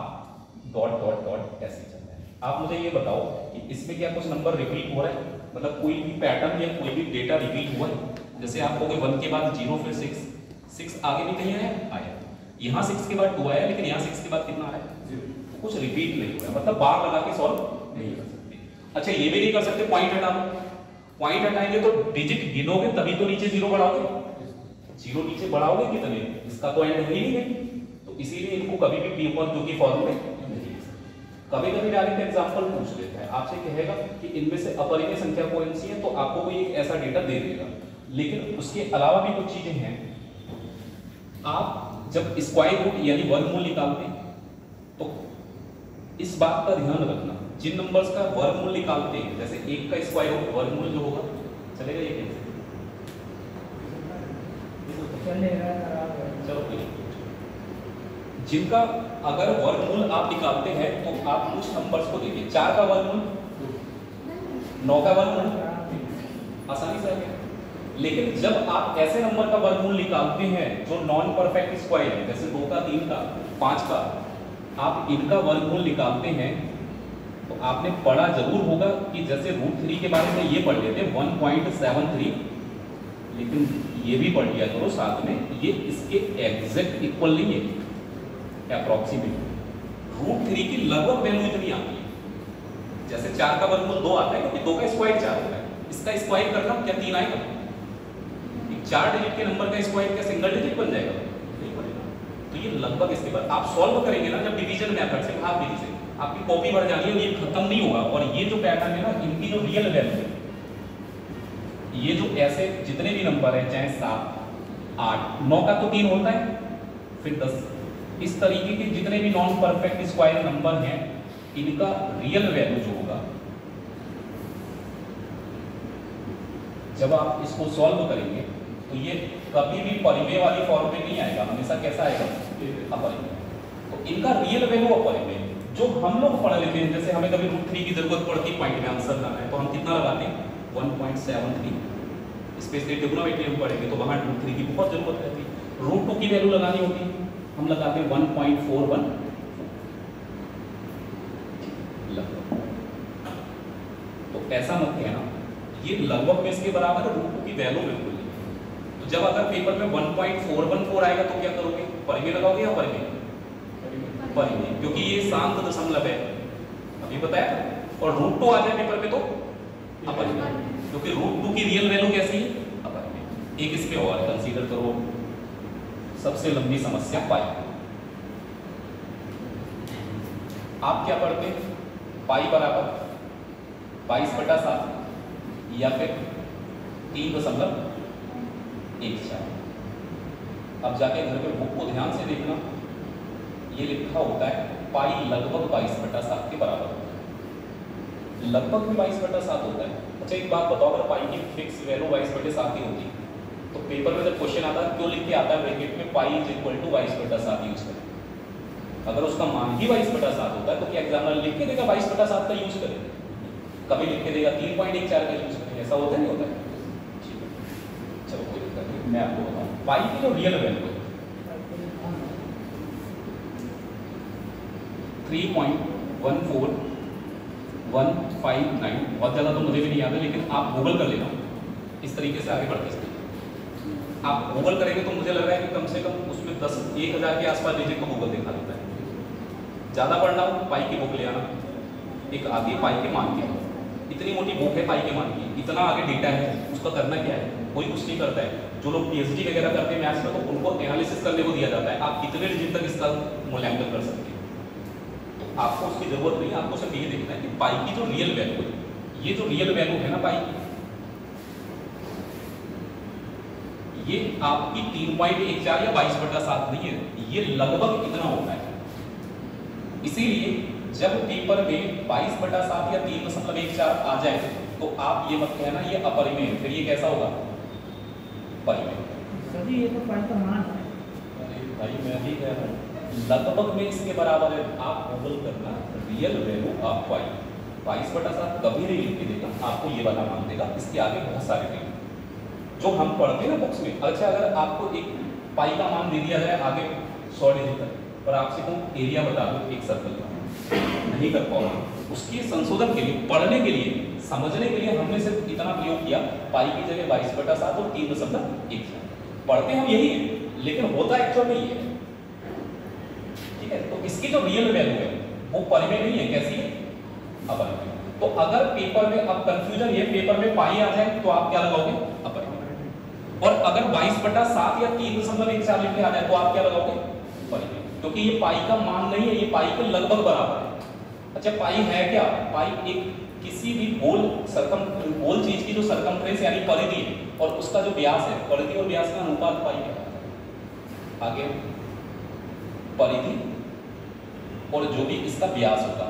डॉट डॉट डॉट ऐसे चल रहा है। आप मुझे ये बताओ कि इसमें क्या कुछ नंबर रिपीट हो रहा है, मतलब कोई भी पैटर्न या कोई भी डेटा रिपीट हुआ है। जैसे आपको 1 के बाद 0 फिर 6 आगे भी कहीं आया, यहाँ 6 के बाद 2 आया, लेकिन यहाँ 6 के बाद कितना आया, कुछ रिपीट नहीं हुआ, मतलब बार लगा के सॉल्व नहीं कर सकते। अच्छा ये भी नहीं कर सकते, पॉइंट हटा लो, पॉइंट हटाएंगे तो डिजिट गिनोगे तभी तो नीचे 0 बढ़ाओगे, 0 नीचे बढ़ाओगे कितने, इसका तो एंड है ही नहीं। तो इसीलिए इनको कभी भी P अपॉन Q की फॉर्म में कभी कभी डायरेक्ट एग्जांपल पूछ लेता है, आपसे कहेगा कि इनमें से अपरिमेय संख्या कौन सी है, तो आपको कोई एक ऐसा डेटा दे देगा। लेकिन उसके अलावा भी कुछ चीजें हैं। आप जब स्क्वायर रूट यानी वर्गमूल निकालते हैं तो इस बात का ध्यान रखना, जिन नंबर्स का वर्गमूल निकालते हैं, जैसे 1 का स्क्वायर रूट वर्गमूल जो होगा, चलेगा ये कैसे, चलो जिनका अगर वर्गमूल आप निकालते हैं तो आप कुछ नंबर्स को देखिए, 4 का वर्गमूल 9 का वर्गमूल आसानी से आ गया। लेकिन जब आप ऐसे नंबर का वर्गमूल निकालते हैं जो नॉन परफेक्ट स्क्वायर है, जैसे 2 का 3 का 5 का, आप इनका वर्गमूल निकालते हैं तो आपने पढ़ा जरूर होगा कि जैसे √3 के बारे में ये पढ़ लेते 1.73, लेकिन ये भी पढ़ लिया करो साथ में, ये इसके एग्जैक्ट इक्वल नहीं है, अप्रॉक्सीमेट √3 की लगभग वैल्यू इतनी आती है। जैसे 4 का वर्गमूल 2 आता है क्योंकि 2 का स्क्वायर 4 होता है, इसका स्क्वायर करना क्या 3 आएगा, 4 डिजिट के नंबर का स्क्वायर क्या सिंगल डिजिट बन जाएगा, नहीं बनेगा। तो ये लगभग इसके बाद आप सॉल्व करेंगे ना जब डिवीजन मेथड से, भाग विधि से, आपकी कॉपी भर जानी है और ये खत्म नहीं होगा। और ये जो पैटर्न है ना, इनकी जो रियल वैल्यू है, ये जो ऐसे जितने भी नंबर है, चाहे 7 8 9 का तो 3 होता है, फिर 10, इस तरीके के जितने भी नॉन परफेक्ट स्क्वायर नंबर हैं, इनका रियल वैल्यू जो होगा, जब आप इसको सॉल्व करेंगे तो ये कभी भी परिमेय वाली फॉर्म में नहीं आएगा, हमेशा कैसा आएगा, अपरिमेय। तो इनका रियल वैल्यू अपरिमेय जो हम लोग पढ़ लेते हैं, जैसे हमें कभी √3 की जरूरत पड़ती है पॉइंट में आंसर लाना है, तो हम कितना लगाते हैं 1.73, स्पेशली ट्रिग्नोमेट्री हम पढ़ेंगे तो वहां √3 की बहुत जरूरत रहती है। √2 की वैल्यू लगानी होती है, हम लगाते हैं 1.41 लगभग। तो ऐसा मत कहना ये लगभग में इसके बराबर है, √2 की वैल्यू बिल्कुल नहीं। तो जब अगर पेपर में 1.414 आएगा तो क्या करोगे, परिमेय लगाओगे या अपरिमेय, परिमेय, क्योंकि ये शांत दशमलव है अभी बताया। और √2 आ जाए पेपर में तो अपरिमेय, क्योंकि √2 की रियल वैल्यू कैसी है, अपरिमेय। एक इसमें और कंसीडर करो, सबसे लंबी समस्या पाई। आप क्या पढ़ते हैं, पाई बराबर 22/7 या फिर 3.14। अब जाके घर में बुक को ध्यान से देखना, ये लिखा होता है पाई लगभग 22/7 के बराबर होता है। लगभग भी 22/7 होता है। अच्छा एक बात बताओ, अगर पाई की फिक्स वैल्यू 22/7 ही होती तो पेपर में जब क्वेश्चन आता है क्यों लिख के आता है ब्रैकेट में pi is equal to 22/7 use करें। अगर उसका मान ही 22/7 होता है तो क्या एग्जामिनर लिख के देगा 22/7 का यूज करें? कभी लिख के देगा 3.14 का यूज करें, ऐसा होता नहीं होता है। चलो कोई दिक्कत नहीं, मैं आपको बताऊं पाई की जो रियल वैल्यू है 3.14159, बहुत ज़्यादा तो मुझे भी नहीं याद है, लेकिन आप गूगल कर लेना इस तरीके से आगे बढ़ते हैं। आप गूगल करेंगे तो मुझे लग रहा है कि कम से कम उसमें 10-1000 के आसपास डिजिट को गूगल दिखा देता है। ज़्यादा पढ़ना हो पाई की बुक ले आना, एक आती है पाई के मान की, इतनी मोटी बुक है पाई के मान की, इतना आगे डेटा है, उसका करना क्या है? कोई कुछ नहीं करता है। जो लोग PhD वगैरह करते हैं मैथ्स में तो उनको एनालिसिस करने को दिया जाता है, आप कितने डिजिट तक इसका मूल्यांकन कर सकते हैं। तो आपको उसकी जरूरत नहीं है, आपको सिर्फ ये देखना है कि पाई की जो रियल वैल्यू है, ये जो रियल वैल्यू है ना पाई की, ये आपकी 3.14 या 22/7 नहीं है, ये लगभग इतना होता है। इसीलिए जब पेपर में 22/7 या 3.14 आ जाए तो आप ये मत कहना ये अपरिमेय है, फिर ये कैसा होगा? परिमेय। सभी ये तो पाई का मान है। अरे भाई मैं भी कह रहा हूँ लगभग में इसके बराबर है। आप गूगल करना रियल वैल्यू ऑफ पाई, 22/7 कभी नहीं लिख के देगा, आपको ये वाला मान देगा। इसके आगे बहुत सारे वैल्यू जो हम पढ़ते हैं ना बुक्स में। अच्छा अगर आपको एक पाई का मान दे दिया जाए आगे 100 डिजिट तक, और आपसे कहूँ एरिया बता दो एक सर्कल का, नहीं कर पाऊंगा। उसके संशोधन के लिए, पढ़ने के लिए, समझने के लिए हमने सिर्फ इतना प्रयोग किया, पाई की जगह 22/7 और 3.14। पढ़ते हम यही है, लेकिन होता एक्चुअल में ये है। ठीक है, तो इसकी जो रियल वैल्यू है वो परिमेय नहीं है, कैसी है? अपरिमेय। तो अगर पेपर में, अब कंफ्यूजन ये, पेपर में पाई आ जाए तो आप क्या लगाओगे? अपरिमेय। और अगर 22/7 या 3.14 लिख के आ जाए तो आप क्या लगाओगे? परिमेय। क्योंकि ये पाई का मान नहीं है, ये पाई के लगभग बराबर है। अच्छा पाई है क्या? पाई एक किसी भी गोल चीज की जो सरकमफ्रेंस यानी परिधि है और उसका जो व्यास है, परिधि और व्यास का अनुपात पाई है। आगे परिधि और जो भी इसका व्यास होगा,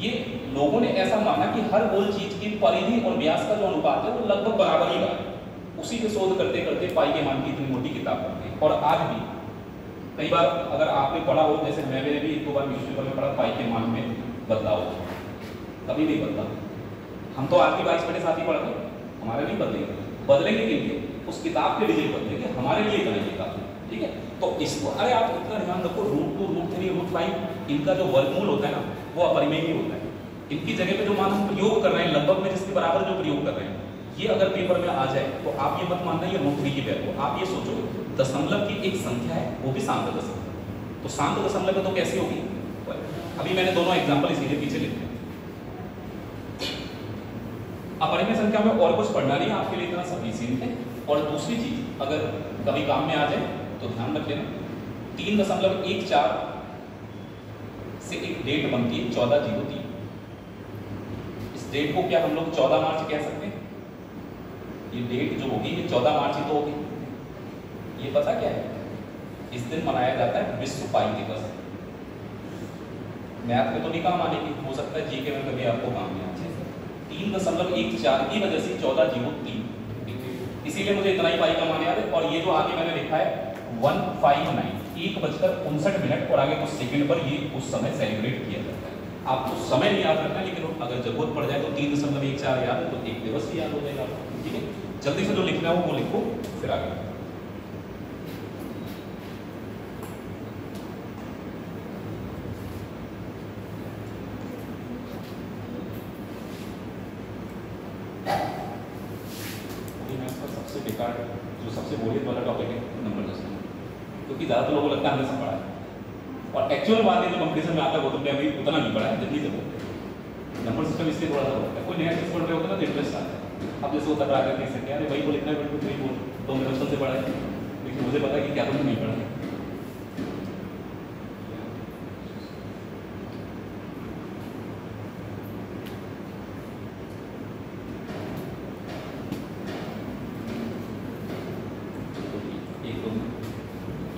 ये लोगों ने ऐसा माना कि हर गोल चीज की परिधि और व्यास का जो अनुपात है वो लगभग बराबर ही रहा है। उसी पे शोध करते करते पाई के मान की इतनी मोटी किताब पढ़ते हैं। और आज भी कई बार अगर आपने पढ़ा हो, जैसे मैंने भी 1-2 बार न्यूज़पेपर में पढ़ा, पाई के मान में बदलाव कभी नहीं बदला। हम तो आज भी 22/7 ही पढ़ रहे हैं, हमारे नहीं बदलेंगे। बदलेंगे किनके? उस किताब के डिजिट बदलेंगे, हमारे लिए इतना ही काफी। ठीक है, तो इसको अरे आप इतना ध्यान रखो, √2, √3, √5 इनका जो वर्गमूल होता है ना वो अपरिमेय ही होता है। इनकी जगह पे जो मान हम प्रयोग कर रहे हैं, लगभग में जिसके बराबर जो प्रयोग कर रहे हैं, ये अगर पेपर में आ जाए तो आप ये मत मानना ये √3 की वैल्यू। आप ये सोचो दशमलव की एक संख्या है, वो भी शांत दशमलव, तो शांत दशमलव तो कैसी होगी? अभी मैंने दोनों एग्जाम्पल इसीलिए पीछे लिखे। अपरिमेय संख्या में और कुछ पढ़ना नहीं, आपके लिए इतना सफिशिएंट है। और दूसरी चीज अगर कभी काम में आ जाए तो ध्यान रख लेना, 3.14 से एक डेट बनती है 1403। इस डेट को क्या हम लोग 14 मार्च कह सकते हैं? ये डेट जो होगी ये 14 मार्च ही तो होगी। ये पता क्या है? इस दिन मनाया जाता है विश्व पाई दिवस। मैथ में तो नहीं काम आने की, हो सकता है जीके में कभी आपको काम में आ जाए। 3.14 की वजह से 1403, इसीलिए मुझे इतना ही पाई का मान याद है। और ये जो आगे मैंने लिखा है 159, 1:59 और आगे कुछ सेकंड पर ये उस समय सेलिब्रेट किया जाता है। आपको समय नहीं याद रखना, लेकिन अगर जरूरत पड़ जाए तो 3.14 याद है तो एक दिवस भी याद हो जाएगा। ठीक है, जल्दी से जो लिखना हो वो लिखो, फिर आगे। सबसे बेकार जो सबसे बोरियत वाला टॉपिक है नंबर सिस्टम, क्योंकि ज़्यादातर लोगों को लगता है हमने सब पढ़ा है, और एक्चुअल बात है जो कंपटीशन में आता है वो तुमने अभी उतना नहीं पढ़ा है जितनी से बोलते हैं। नंबर सिस्टम इसलिए थोड़ा सा होता है, कोई नया चीज़ पढ़ रहे होते ना तो इंटरेस्ट आता है। अब जैसे होता है आकर देख सकते हैं, अरे भाई को लिखना है 1-2-3 बोल तो मेरे बचपन से पढ़ा है, लेकिन मुझे पता है कि क्या तुमने नहीं पढ़ा है।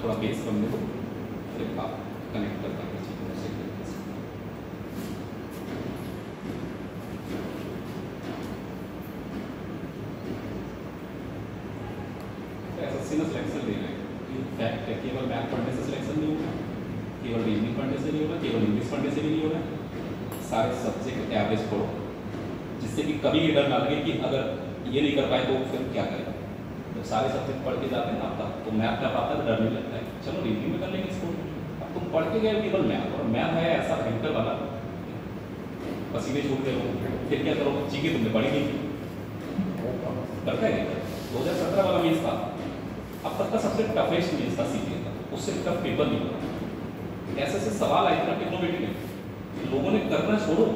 थोड़ा बेस बनने दो, फिर आप कनेक्ट कर पाएंगे चीज़ों से। किसी ने सिलेक्शन ले रहे हैं, फैक्ट है, केवल मैथ पढ़ने से सिलेक्शन नहीं होगा, केवल रीजनिंग पढ़ने से नहीं होगा, केवल इंग्लिश पढ़ने से भी नहीं होगा, सारे सब्जेक्ट एवरेज पढ़ो, जिससे कि कभी ये डर ना लगे कि अगर ये नहीं कर पाए तो फिर क्या करें। जब सारे सब्जेक्ट पढ़ के जाते हैं ना आपका, तो मैथ में आता है डर नहीं लगता है, चलो रीजनिंग में कर लेंगे इसको। अब तुम पढ़ के गए केवल मैथ, और मैथ है ऐसा भयंकर वाला, पसीने छूटते रहो, फिर क्या करो, चीजें तुमने पढ़ी नहीं थी, करता है 2017 वाला मेंस था, अब तक का सबसे टफेस्ट मेंस था सीपीए का, उससे टफ पेपर नहीं बना। ऐसे ऐसे सवाल आए थे ना टेक्नोमेट्री में, लोगों ने करना छोड़ो,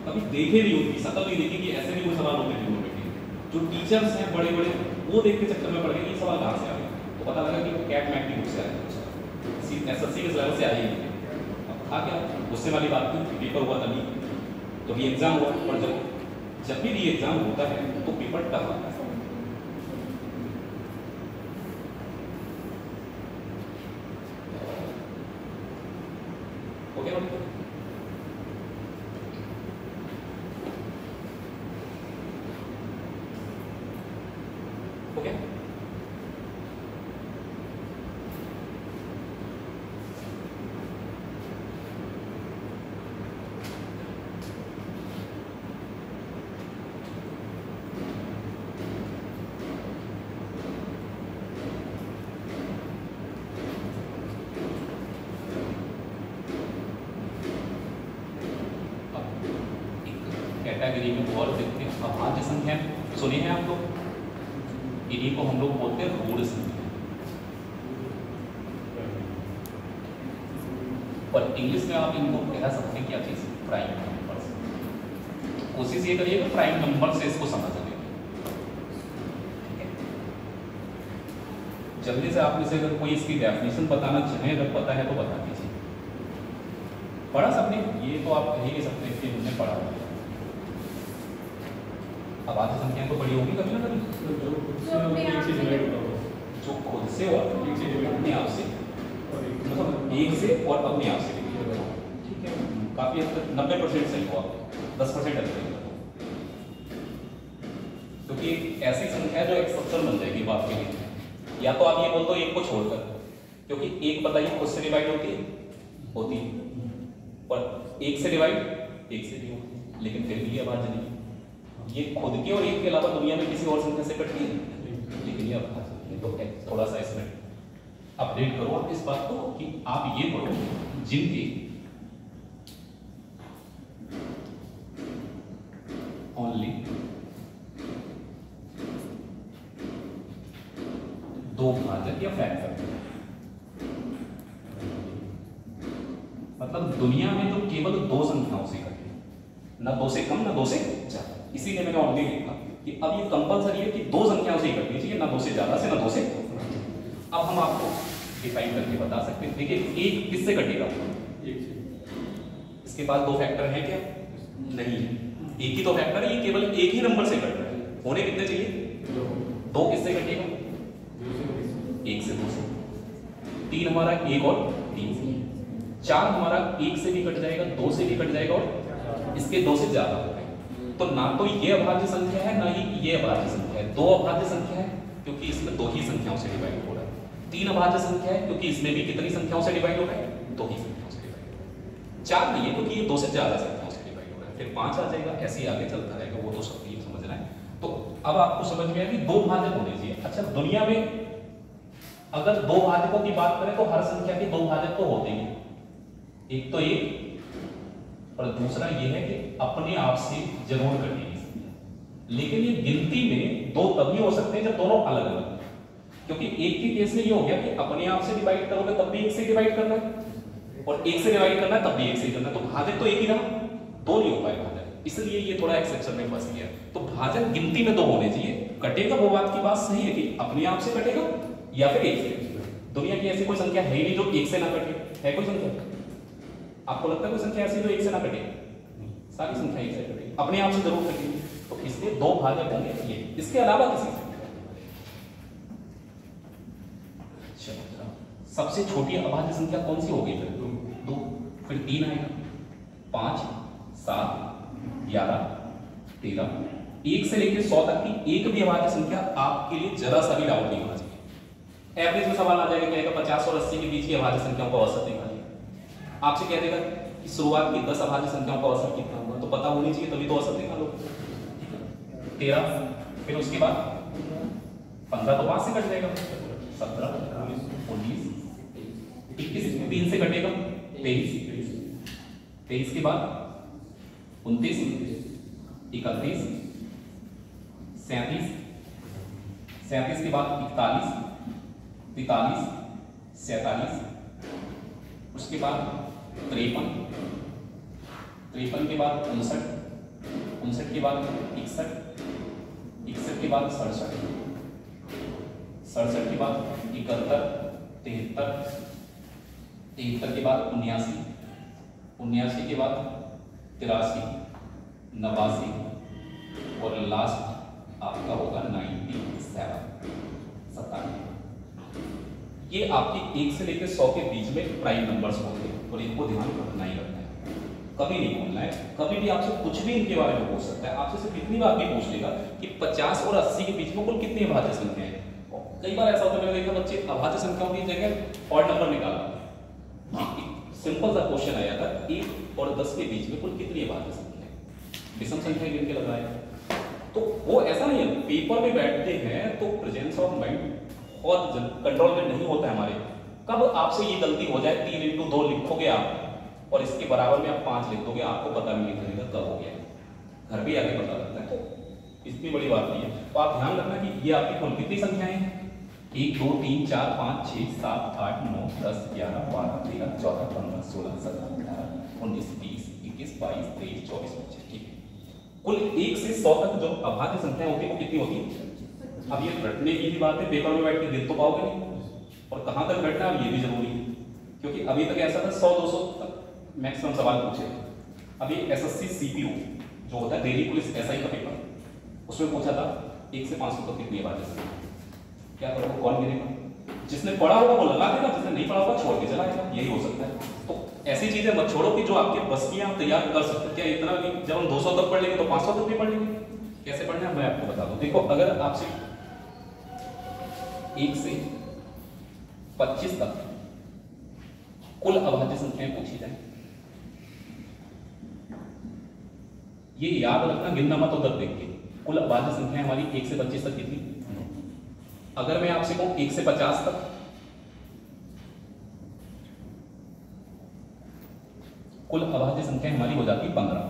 कभी देखे नहीं, उनकी शकल नहीं देखी कि ऐसे भी कोई सवाल होते टेक्नोमेट्री। जो टीचर्स हैं बड़े बड़े, वो देख के चक्कर में पड़ गए ये सवाल कहाँ से आ गए, तो पता लगा कि कैट मैट की बुक से आया, एसएससी के सिलेबस से आई नहीं। अब था क्या, गुस्से वाली बात थी, पेपर हुआ तभी, तो भी एग्जाम हुआ, और जब भी एग्जाम होता है तो पेपर टफ आता है। ओके ओके कैटेगरी में और देखते हैं अभाज्य संख्या सुनी है आप लोग, इन्हीं को हम लोग बोलते हैं रूढ़ संख्या, और इंग्लिश में आप इनको कह सकते हैं क्या चीज, प्राइम नंबर्स। कोशिश ये करिएगा प्राइम नंबर से इसको समझ लें। जल्दी से आप में से अगर कोई इसकी डेफिनेशन बताना चाहें, अगर पता है तो बता दीजिए। पढ़ा सबने, ये तो आप कह ही नहीं सकते कि हमने पढ़ा हुआ। अब आधी संख्या तो बड़ी होगी कभी ना कभी, जो खुद से और अपने आप से, मतलब एक से और अपने आप से, ठीक है, काफी हद तक 90% सही हो, आप 10% अलग, क्योंकि ऐसी संख्या है जो एक्सेप्शन बन जाएगी बात के लिए। या तो आप ये बोल दो एक को छोड़कर, क्योंकि एक बताइए खुद से डिवाइड होती है, और एक से डिवाइड एक से भी होती है, लेकिन फिर भी अभाज्य नहीं। ये खुद के और एक के अलावा दुनिया में किसी और संख्या से कटती है, लेकिन ये अभाज्य नहीं। तो थोड़ा सा इसमें अपडेट करो आप इस बात को, कि आप ये पढ़ो जिनके ओनली दो भाजक या फैक्टर, मतलब दुनिया में तो केवल दो संख्याओं से कटे, ना दो से कम ना दो से ज्यादा। इसीलिए मैंने ऑलरेडी लिखा कि अब ये कंपलसरी है कि दो संख्याओं से ही कटनी चाहिए, ना दो से ज्यादा से ना दो से। अब हम आपको डिफाइन करके बता सकते हैं। देखिए एक किससे कटेगा, एक से। इसके पास दो फैक्टर हैं क्या, नहीं है, एक ही तो फैक्टर है, ये केवल एक ही नंबर से कट रहा है। होने कितने चाहिए, दो किससे कटेगा, एक से दो से, तीन हमारा एक और तीन से, चार हमारा एक से भी कट जाएगा, दो से भी कट जाएगा, और इसके दो से ज्यादा हो गए। तो ना तो ये अभाज्य संख्या है ना ही ये अभाज्य संख्या है, दो अभाज्य संख्या है क्योंकि इसमें दो ही संख्याओं से डिवाइड हो रहा है, तीन अभाज्य संख्या है क्योंकि इसमें भी कितनी संख्याओं से डिवाइड हो रहा है, दो ही संख्याओं से डिवाइड हो रहा है। चार नहीं है क्योंकि ये दो से ज्यादा संख्याओं से डिवाइड हो रहा है, फिर पांच आ जाएगा, ऐसे ही आगे चलता रहेगा, वो तो सब ये समझना है। तो अब आपको समझ में आया कि दो भाजक होने चाहिए। अच्छा, दुनिया में अगर दो भाजकों की बात करें तो हर संख्या के दो भाजक तो होते ही, एक तो एक, और दूसरा ये है कि अपने आप से जरूर कटेगी। लेकिन ये गिनती में दो तभी हो सकते हैं जब दोनों अलग अलग, क्योंकि एक के केस में ये हो गया कि अपने आप से डिवाइड करोगे तब भी एक से डिवाइड करना है, और एक से डिवाइड करना है तब भी एक से करना है, तो भाजक तो एक ही रहा, दो नहीं हो पाए भाजक, इसलिए ये थोड़ा एक्सेप्शन में फंस गया। तो भाजक गिनती में दो होने चाहिए। कटेगा वो बात की बात सही है कि अपने आप से कटेगा या फिर एक से। दुनिया की ऐसी कोई संख्या है ही नहीं जो एक से ना कटे, है कोई संख्या? आपको लगता है कोई संख्या ऐसी जो एक से ना कटे? सारी संख्या एक से कटेगी, अपने आप से जरूर कटेगी। तो इसलिए दो भाजक होंगे ये, इसके अलावा किसी से। सबसे छोटी अभाज्य संख्या कौन सी होगी? फिर दो, फिर तीन आएगा, 5, 7, 11, 13, 1 से लेकर 100 तक की एक भी अभाज्य संख्या आपके लिए जरा सा भी डाउट नहीं होना चाहिए। एवरेज में सवाल आ जाएगा, कहेगा 50 और 80 के बीच की अभाज्य संख्याओं का औसत निकालिए। आपसे कह देगा कि शुरुआत की 10 अभाज्य संख्याओं का औसत कितना होगा, तो पता होनी चाहिए तभी तो औसत निकालो। 13, फिर उसके बाद 15 तो 5 से कट जाएगा, 17, 19, 21, 3 से कटेगा 23, 23 के बाद 29, 31, 37, 37 के बाद 41, 43, 47, उसके बाद 53, 53 के बाद 59, 59 के बाद 61, 61 के बाद 67, 67 के बाद 71, 73, 73 के बाद 79, 79 के बाद 83, 89 और लास्ट आपका होगा 97। ये आपके 1 से लेकर 100 के बीच में प्राइम नंबर्स होंगे और इनको ध्यान रखना ही रखना है, कभी नहीं भूलना है। कभी भी आपसे कुछ भी इनके बारे में पूछ सकता है, आपसे सिर्फ इतनी बात भी पूछ लेगा कि 50 और 80 के बीच में कुल कितनी अभाज्य संख्या है। कई बार ऐसा होता है, मैंने देखा बच्चे अभाज्य संख्याओं की जगह ऑड नंबर निकाला, सिंपल सा क्वेश्चन आया था 1 और 10 के बीच में कुल कितनी अभाज्य संख्या है, विषम संख्या गिन के लगाया। तो वो ऐसा नहीं है, पेपर में बैठते हैं तो प्रेजेंस ऑफ माइंड और कंट्रोल में नहीं होता है हमारे। कब आपसे ये गलती हो जाए 3 × 2 लिखोगे आप और इसके बराबर में आप 5 लिख दोगे, आपको पता भी नहीं चलेगा कब हो गया, घर पे आके पता लगता है। तो इतनी बड़ी बात नहीं है। तो आप ध्यान रखना कि ये आपकी कुल कितनी संख्याएं हैं, 1 2 3 4 5 6 7 8 9 10 11 12 13 14 15 16 17 18 19 20 21 22 23 24 25। ठीक है, कुल 1 से 100 तक जो अभाज्य संख्या होती है वो कितनी होती है। अब ये रटने की भी बात है, पेपर में बैठ के गिन तो पाओगे नहीं, और कहां तक बैठना है ये भी जरूरी है, क्योंकि अभी तक ऐसा था 100-200 तक मैक्सिमम सवाल पूछे। अभी एसएससी सीपीयू जो होता है दिल्ली पुलिस एसआई का पेपर, उसमें पूछा था 1 से 500 तक कितनी अभाज्य संख्या। क्या करोगे, कौन गिनेगा, जिसने पढ़ा होगा वो लगा देगा, जिसने नहीं पढ़ा होगा छोड़ के चला जाएगा, यही हो सकता है। तो ऐसी चीजें मत छोड़ो कि जो आपके बस की आप तैयार कर सकते। क्या इतना कि जब हम 200 तक पढ़ लेंगे तो 500 तक भी पढ़ लेंगे। कैसे पढ़ना है मैं आपको बता दूं। देखो, अगर आपसे 1 से 25 तक कुल अभाज्य संख्याएं पूछी जाए, ये याद रखना, गिनना मत उधर देख के। कुल अभाज्य संख्याएं हमारी 1 से 25 तक कितनी। अगर मैं आपसे कहूं 1 से 50 तक, कुल अभाज्य संख्याएं हमारी हो जाती 15।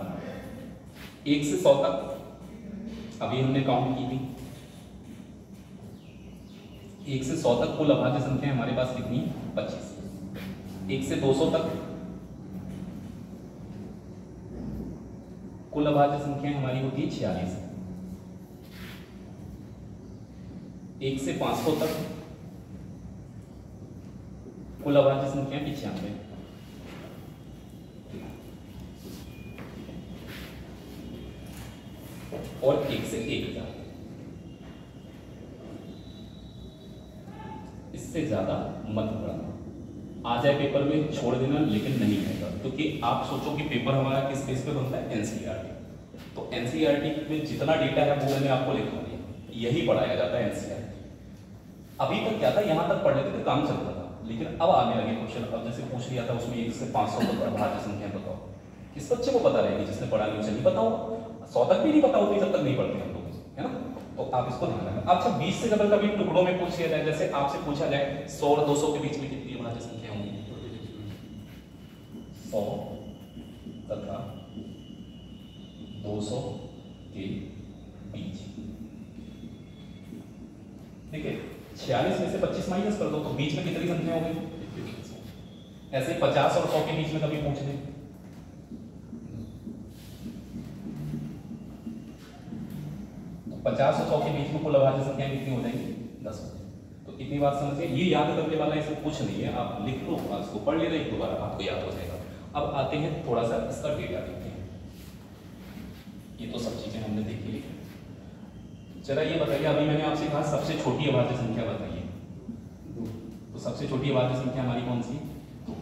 1 से 100 तक अभी हमने काउंट की थी, 1 से 100 तक कुल अभाज्य संख्या हमारे पास कितनी, 25। 1 से 200 तक कुल अभाज्य संख्या हमारी होती है 46। 1 से 500 तक कुल अभाज्य संख्या 95। और 1 से 1000। इससे ज्यादा मत पढ़ना, आ जाए पेपर में छोड़ देना, लेकिन नहीं आएगा। क्योंकि आप सोचो कि पेपर हमारा किस बेस पे बनता है, एनसीईआरटी। तो एनसीईआरटी में जितना डेटा है वो मैंने आपको लिखा दिया, यही पढ़ाया जाता है एनसीईआरटी। अभी तक क्या था, यहां तक पढ़ लेते थे, काम चलता था, लेकिन अब आने लगे क्वेश्चन। अब जैसे पूछ लिया था उसमें 1 से 500 तक अभाज्य संख्या बताओ, किस बच्चे को पता रहेगी, जिसने पढ़ा नहीं उसे नहीं पता होगा। 100 तक भी नहीं पता होती जब तक नहीं पढ़ते हम लोग, है ना। तो आप इसको ध्यान रखना। अच्छा, 20 से कभी कभी टुकड़ों में पूछ लिया जाए, जैसे आपसे पूछा जाए 100 और 200 के बीच में कितनी अभाज्य संख्या होंगी, 100 तथा 200 के बीच। ठीक है, 46 में से 25 माइनस कर दो तो बीच में कितनी संख्या होगी। ऐसे 50 और 100 के बीच में कभी पूछ लें, तो 50 और 100 के बीच में कुल अभाज्य संख्या कितनी हो जाएंगी, 10 हो जाएंगी। तो इतनी बात समझिए, ये याद करने वाला इसमें कुछ नहीं है, आप लिख लो, इसको पढ़ लेना, एक दो बार आपको याद हो जाएगा। अब आते हैं थोड़ा सा इसका डेटा देखते हैं। ये तो सब चीजें हमने देखी ली। चला ये बताइए, अभी मैंने आपसे कहा सबसे छोटी अभाज्य संख्या बताइए, तो सबसे छोटी अभाज्य संख्या हमारी कौन सी, 2।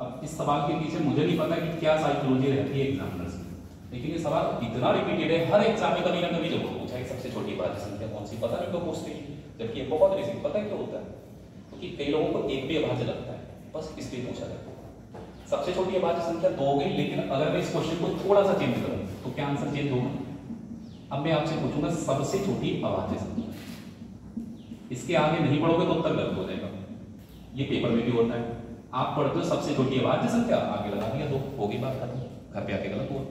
अब इस सवाल के पीछे मुझे नहीं पता कि क्या साइकोलॉजी रहती है एग्जामिनर्स में, लेकिन ये सवाल इतना रिपीटेड है, हर एग्जाम में कभी ना कभी जरूर पूछा है सबसे छोटी अभाज्य संख्या कौन सी, पता नहीं क्यों पूछते हैं, जबकि ये बहुत बेसिक, पता है क्यों होता है, क्योंकि कई लोगों को एक भी अभाज्य लगता है, बस इसलिए पूछा जाता है। सबसे छोटी अभाज्य संख्या 2 हो गई, लेकिन अगर मैं इस क्वेश्चन को थोड़ा सा चेंज करूं तो क्या आंसर चेंज होगा? अब मैं आपसे पूछूंगा सबसे छोटी अभाज्य संख्या, इसके आगे नहीं पढ़ोगे तो उत्तर गलत हो जाएगा। ये पेपर में भी होता है, आप पढ़ते हो सबसे छोटी अभाज्य संख्या, आगे लगा दिया 2, होगी बात खत्म, घर पे आके गलत हुआ।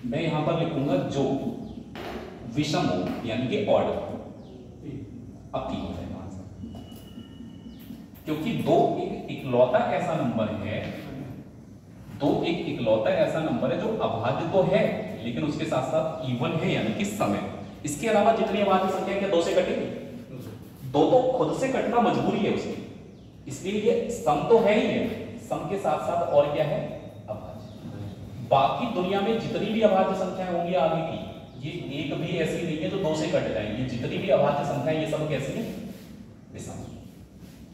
मैं यहां पर लिखूंगा जो विषम हो, यानी कि ऑड, अब 3 हो जाएगा आंसर, क्योंकि 2 एक इकलौता ऐसा नंबर है, 2 एक इकलौता ऐसा नंबर है जो अभाज्य तो है लेकिन उसके साथ साथ इवन है, यानी कि सम है। इसके अलावा जितनी अभाज्य संख्या क्या 2 से कटेगी? 2 तो खुद से कटना मजबूरी है उसकी, इसलिए ये सम तो है ही है, सम के साथ साथ और क्या है? अभाज्य। बाकी दुनिया में जितनी भी अभाज्य संख्याएं होंगी आगे की, ये एक भी ऐसी नहीं है जो 2 से कट जाएंगी, जितनी भी अभाज्य संख्याएं ये सब कैसी है? विषम।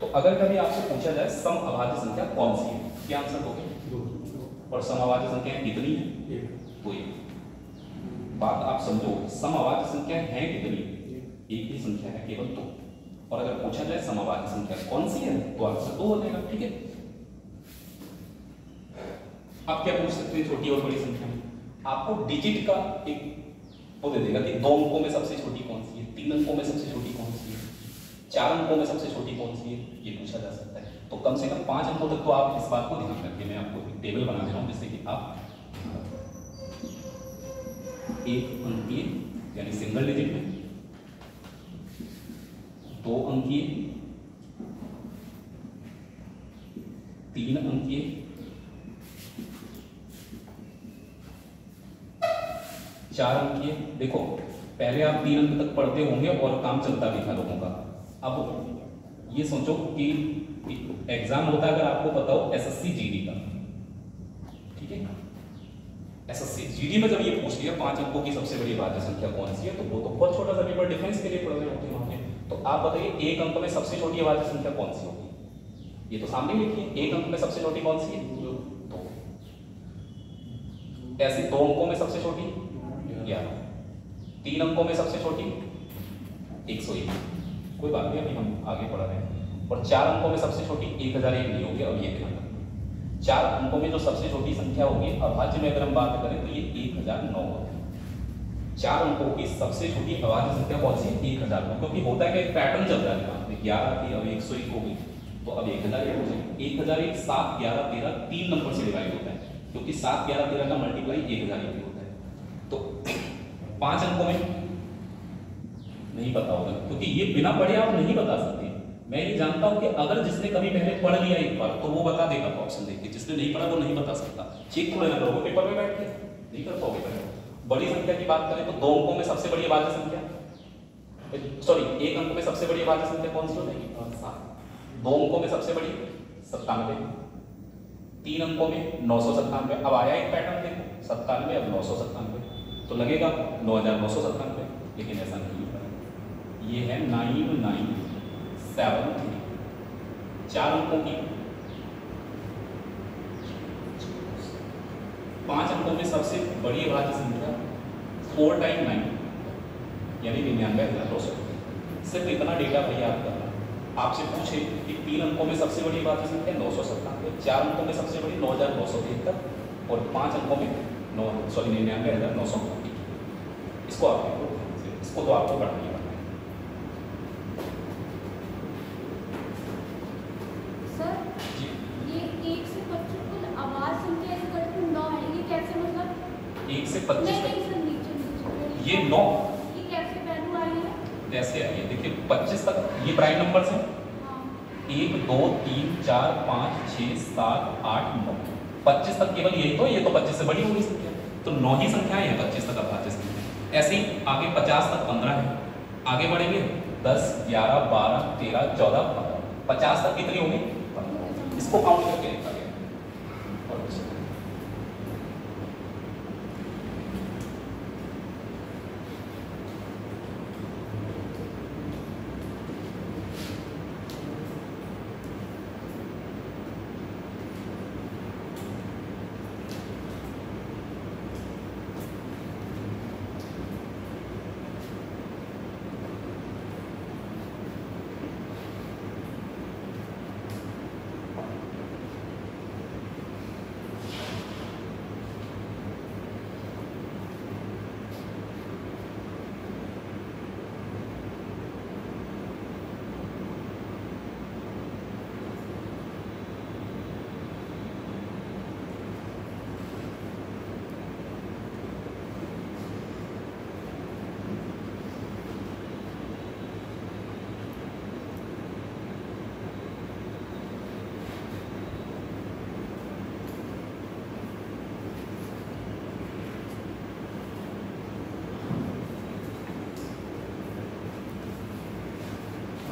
तो अगर कभी आपसे पूछा जाए सम अभाज्य संख्या कौन सी है, क्या आंसर होगा? 2। और सम अभाज्य संख्या कितनी है? 1। तो ये बात आप समझो, सम अभाज्य संख्या है कितनी? एक ही संख्या है, केवल 2। और अगर पूछा जाए सम अभाज्य संख्या कौन सी है तो आंसर 2 हो जाएगा। ठीक है, आप क्या पूछ सकते हैं छोटी और बड़ी संख्या में? आपको डिजिट का एक वो दे देगा कि 2 अंकों में सबसे छोटी कौन सी है, 3 अंकों में सबसे छोटी कौन सी है, 4 अंकों में सबसे छोटी कौन सी है, ये पूछा जा सकता है। तो कम से कम 5 अंकों तक तो आप इस बात को ध्यान रखिए। मैं आपको एक टेबल बना दे रहा हूं जिससे कि आप एक अंकीय यानी सिंगल डिजिट में, 2 अंकीय, 3 अंकीय, 4 अंकीय। देखो पहले आप 3 अंक तक पढ़ते होंगे और काम चलता दिखा लोगों का। अब ये सोचो कि एग्जाम होता है, अगर आपको पता हो एसएससी जीडी का, ठीक है, एसएससी जीडी में जब ये पूछ लिया 5 अंकों की सबसे बड़ी अभाज्य संख्या कौन सी है, तो वो तो बहुत छोटा सा पेपर डिफेंस के लिए पढ़ रहे होते हैं वहां पे। तो आप बताइए 1 अंक में सबसे छोटी अभाज्य संख्या कौन सी होगी? ये तो सामने लिखी है, 1 अंक में सबसे छोटी कौन सी है? 2। ऐसे 2 अंकों में सबसे छोटी 11, 3 अंकों में सबसे छोटी 101, कोई बात नहीं, अभी हम आगे पढ़ रहे हैं। और 4 अंकों में सबसे छोटी 1001 नहीं होगी, अब ये ध्यान रखना। 4 अंकों में जो सबसे छोटी संख्या होगी अभाज्य में अगर हम बात करें तो ये 1009 होगी। 4 अंकों की सबसे छोटी अभाज्य संख्या कौन सी? 1009, क्योंकि होता है कि एक पैटर्न चल रहा है, 11 थी अब 101 हो गई, तो अब 1001 हो जाएगी। 1001 7, 11, 13 3 नंबर से डिवाइड होता है, क्योंकि 7, 11, 13 का मल्टीप्लाई 1001 होता है। तो 5 अंकों में नहीं पता होगा, क्योंकि ये बिना पढ़े आप नहीं बता सकते। मैं ये जानता हूं कि अगर जिसने कभी पहले पढ़ लिया एक बार तो वो बता देगा ऑप्शन देख के, जिसने नहीं पढ़ा वो नहीं बता सकता। चेक थोड़ा ना करोगे पेपर में बैठ के, नहीं कर पाओगे पहले। बड़ी संख्या की बात करें तो 2 अंकों में सबसे बड़ी अभाज्य संख्या, सॉरी 1 अंक में सबसे बड़ी अभाज्य संख्या कौन सी हो जाएगी? 7। 2 अंकों में सबसे बड़ी 97, 3 अंकों में 997। अब आया एक पैटर्न देखो, 97 अब 997, तो लगेगा 9997, लेकिन ऐसा नहीं होगा, ये है 9973। 4 अंकों की, 5 अंकों में सबसे बड़ी अभाज्य संख्या 4 टाइम 9 यानी 99,200। सिर्फ इतना डेटा भैया याद करना। आपसे पूछे कि 3 अंकों में सबसे बड़ी अभाज्य संख्या 997, 4 अंकों में सबसे बड़ी 9973 और 5 अंकों में 99,950। इसको आप देखो, इसको तो आपको पढ़ना ही पड़ना है। सर जी, ये 1 से 25 कुल अभाज्य संख्या इस कट 9 है, ये कैसे मतलब? 1 से 25 नहीं तक सर, नीचे ये 9 ये कैसे वैल्यू आई है? कैसे आई है? देखिए 25 तक ये प्राइम नंबर्स हैं, हाँ 1 2 3 4 5 6 7 8 9। 25 तक केवल यही तो, ये तो 25 से बड़ी होगी संख्या, तो 9 ही संख्याएं हैं 25 तक अभाज्य संख्या। ऐसे ही आगे 50 तक 15 है, आगे बढ़ेंगे 10 11 12 13 14 15, 50 तक कितनी होगी? 15। इसको काउंट करके लिखा गया। और कुछ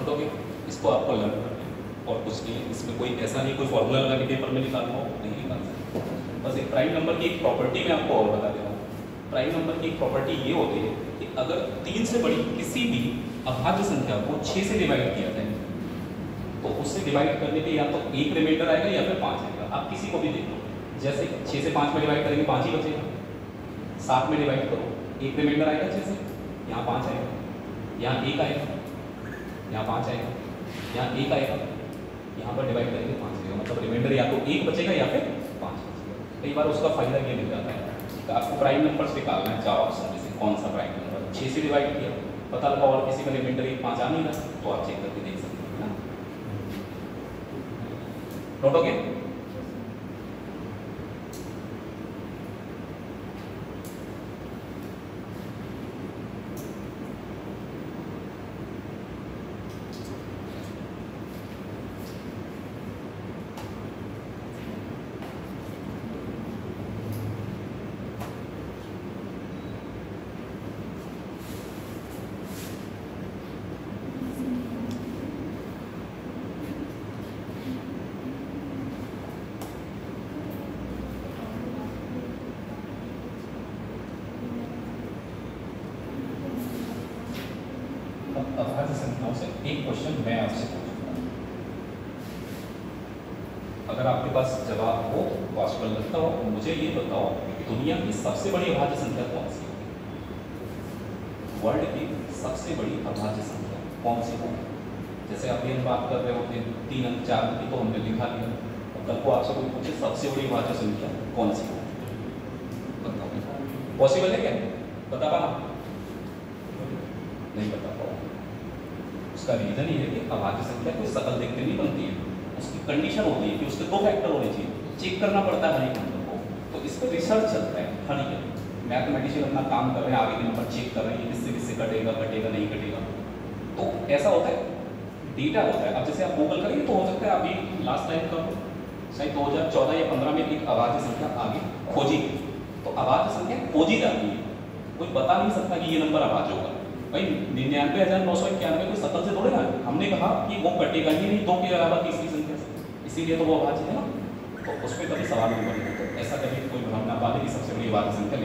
नोट ओके, इसको आपको लर्न करना है और कुछ नहीं है इसमें, कोई ऐसा नहीं कोई फॉर्मूला लगा के पेपर में निकालना हो, नहीं निकाल सकते। बस एक प्राइम नंबर की एक प्रॉपर्टी मैं आपको और बता देता हूँ। प्राइम नंबर की एक प्रॉपर्टी ये होती है कि अगर 3 से बड़ी किसी भी अभाज्य संख्या को 6 से डिवाइड किया जाए तो उससे डिवाइड करने के या तो एक रिमाइंडर आएगा या फिर 5 आएगा। आप किसी को भी देख लो, जैसे 6 से 5 में डिवाइड करेंगे 5 ही बचेगा, 7 में डिवाइड करो एक रिमाइंडर आएगा 6 से, यहाँ 5 आएगा, यहाँ 1 आएगा, यहाँ 5 आएगा, यहाँ 1 आएगा, यहाँ पर डिवाइड करेंगे 5 आएगा, मतलब रिमाइंडर या तो 1 बचेगा या फिर 5 बचेगा। कई बार उसका फायदा ये मिल जाता है कि आपको प्राइम नंबर्स निकालना है 4 ऑप्शन में से कौन सा प्राइम नंबर, 6 से डिवाइड किया पता लगा और किसी का रिमाइंडर 5 आ नहीं रहा तो आप चेक करके देख सकते हैं ना। Note okay. अभाज्य संख्याओं से एक क्वेश्चन मैं आपसे पूछूंगा, अगर आपके पास जवाब हो पॉसिबल लगता हो तो मुझे ये बताओ दुनिया की सबसे बड़ी अभाज्य संख्या कौन सी होगी? वर्ल्ड की सबसे बड़ी अभाज्य संख्या कौन सी होगी? जैसे अभी हम बात कर रहे होते 3 अंक 4 अंक की तो हमने लिखा लिया, और कल को आपसे कोई पूछे सबसे बड़ी अभाज्य संख्या कौन सी होगी, बताओ पॉसिबल है क्या? बता पाना? नहीं बता पाओ। उसका रीजन ये है कि अभाज्य संख्या कोई शकल देखते नहीं बनती है, उसकी कंडीशन होती है कि उसके 2 फैक्टर होने चाहिए, चेक करना पड़ता है हर एक नंबर को। तो इस पर रिसर्च चलता है हर ईयर, मैथमेटिशियन अपना काम कर रहे हैं, आगे के नंबर चेक कर रहे हैं किससे किससे कटेगा कटेगा नहीं कटेगा। तो ऐसा होता है, डेटा होता है। अब जैसे आप गूगल करेंगे तो हो सकता है अभी लास्ट टाइम का शायद 2014 या 15 में एक अभाज्य संख्या आगे खोजी गई, तो अभाज्य संख्या खोजी जाती है, कोई बता नहीं सकता कि ये नंबर अभाज्य होगा। भाई 99,991 कोई शकल से थोड़े ना, हमने कहा कि वो कटेगा ही नहीं 2 के अलावा तीसरी संख्या से, इसीलिए तो वो अभाज्य है ना, तो उस पर कभी सवाल नहीं बनेगा। तो ऐसा कभी कोई भ्रम ना पाले कि सबसे बड़ी अभाज्य संख्या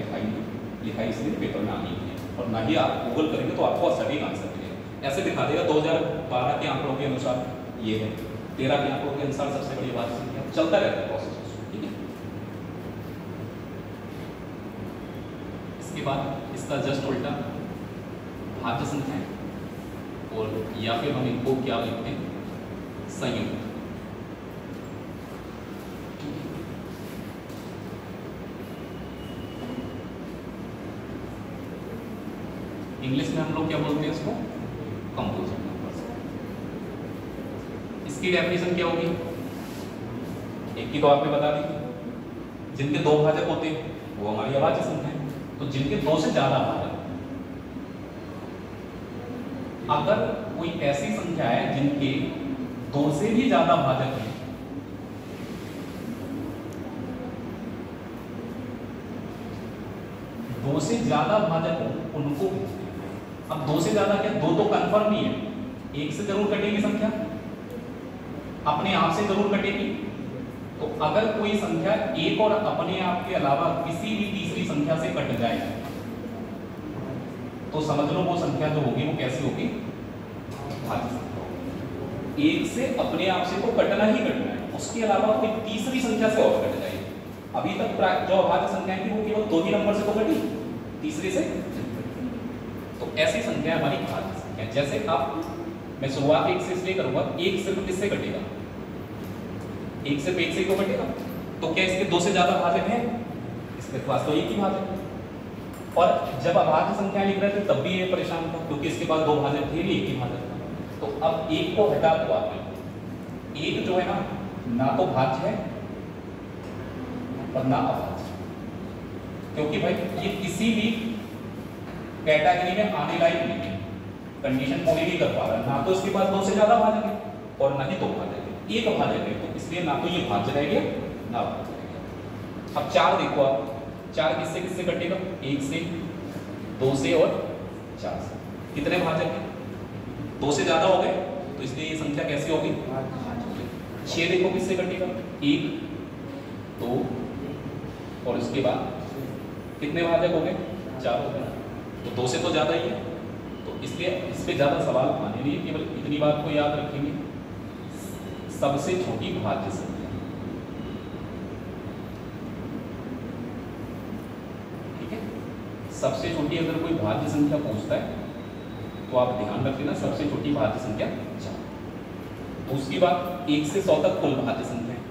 लिखाई इसलिए पेपर में आनी है, और ना ही आप गूगल करेंगे तो आपको सटीक आंसर मिलेगा। ऐसे दिखा देगा 2012 के आंकड़ों के अनुसार ये है, 13 के आंकड़ों के अनुसार सबसे बड़ी अभाज्य संख्या, चलता रहता है प्रोसेस। ठीक है, इसके बाद इसका जस्ट उल्टा भाज्य संख्या है, और या फिर हम इनको क्या लिखते हैं, संयुक्त। इंग्लिश में हम लोग क्या बोलते हैं इसको, कंपोजिट नंबर्स। इसकी डेफिनेशन क्या होगी, एक की तो आपने बता दी, जिनके 2 भाजक होते हैं वो हमारी अभाज्य संख्या है। तो जिनके 2 से ज्यादा भाजक, अगर कोई ऐसी संख्या है जिनके 2 से भी ज्यादा भाजक हैं, दो से ज्यादा भाजक हो उनको भेजते हैं। अब 2 से ज्यादा क्या, 2 तो कंफर्म ही है, 1 से जरूर कटेगी संख्या, अपने आप से जरूर कटेगी। तो अगर कोई संख्या 1 और अपने आप के अलावा किसी भी तीसरी संख्या से कट जाए तो समझ लो वो संख्या जो होगी वो कैसी होगी, भाज्य संख्या होगी। 1 से अपने आप से तो कटना ही कटना है, उसके अलावा कोई तीसरी संख्या से और कट जाएगी। अभी तक जो अभाज्य संख्या थी वो केवल 2 ही नंबर से तो कटी, तीसरे से। तो ऐसी संख्या हमारी भाज्य संख्या। जैसे अब मैं शुरुआत 1 से इसलिए करूंगा, 1 सिर्फ किससे कटेगा, 1 सिर्फ 1 से ही तो कटेगा। तो क्या इसके 2 से ज्यादा भाजक है, इसके पास तो 1 ही भाजक है। और जब अभाज्य संख्या लिख रहे थे तब भी ये परेशान था क्योंकि इसके पास 2 भाजक थे, 1 ही भाजक था। तो अब 1 को हटा दो आपने, 1 जो है ना तो भाज्य है और ना अभाज्य, क्योंकि भाई ये किसी भी कैटेगरी में आने लायक नहीं है, कंडीशन पूरी नहीं कर पा रहा है। ना तो इसके पास 2 से ज्यादा भाजक है और ना ही 2 भाजक है, 1 भाजक है। तो इसलिए ना तो ये भाज्य रह गया ना अभाज्य रह गया। अब 4 देखो आप, 4 किससे किससे कटेगा, 1 से, 2 से और 4 से। कितने भाजक हैं, 2 से ज्यादा हो गए तो इसलिए ये संख्या कैसी होगी? 6 देखो किससे कटेगा? 1 2 और उसके बाद कितने भाजक हो गए? 4 हो गए। तो 2 से तो ज़्यादा ही है, तो इसलिए इस पर ज़्यादा सवाल आने नहीं, केवल इतनी बात को याद रखेंगे, सबसे छोटी भाज्य संख्या। ठीक है, सबसे छोटी अगर कोई भाज्य संख्या पूछता है तो आप ध्यान रख लेना सबसे छोटी भाज्य संख्या 4। तो उसकी बात 1 से 100 तक कुल भाज्य संख्या है।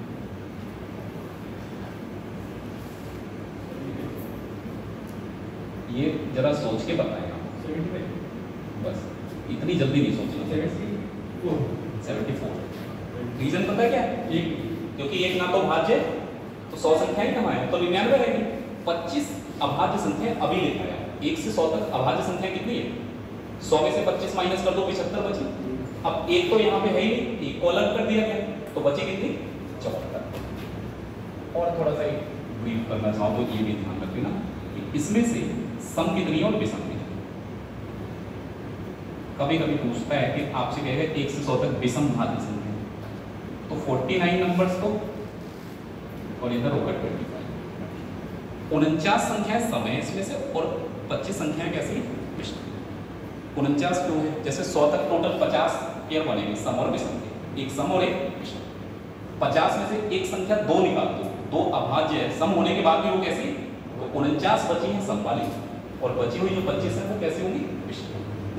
ये जरा सोच के बताएं आप, 75 बस इतनी जल्दी नहीं सोचना। 74। रीजन पता है क्या? क्योंकि एक ना तो भाज्य तो 100 संख्या ही कहाँ है, तो 99 रहेगी। 25 अभाज्य संख्या अभी लिखा है। 1 से 100 तक अभाज्य संख्या कितनी है? 100 में से 25 माइनस कर दो, 75 बची। अब एक तो यहाँ पे है ही नहीं, एक को अलग कर दिया गया, तो बची कितनी? 74। और थोड़ा सा ब्रीफ करना चाहो तो ये भी ध्यान रख लेना कि इसमें से सम कितनी है और विषम कितनी है। कभी कभी पूछता है कि आपसे कहेगा 1 से 100 तक विषम भाज्य संख्या, तो 49 नंबर्स तो और इधर होगा 25। 49 संख्याएं सम है इसमें से और 25 संख्याएं कैसी? विषम। 49 क्यों है? जैसे 100 तक टोटल 50 पेयर बनेंगे सम और विषम के, एक सम और एक विषम। 50 में से एक संख्या 2 निकाल दो, 2 अभाज्य है, सम होने के बाद भी वो कैसी? तो 49 बची है सम वाली और बची हुई जो 25 है वो कैसी होंगी? विषम।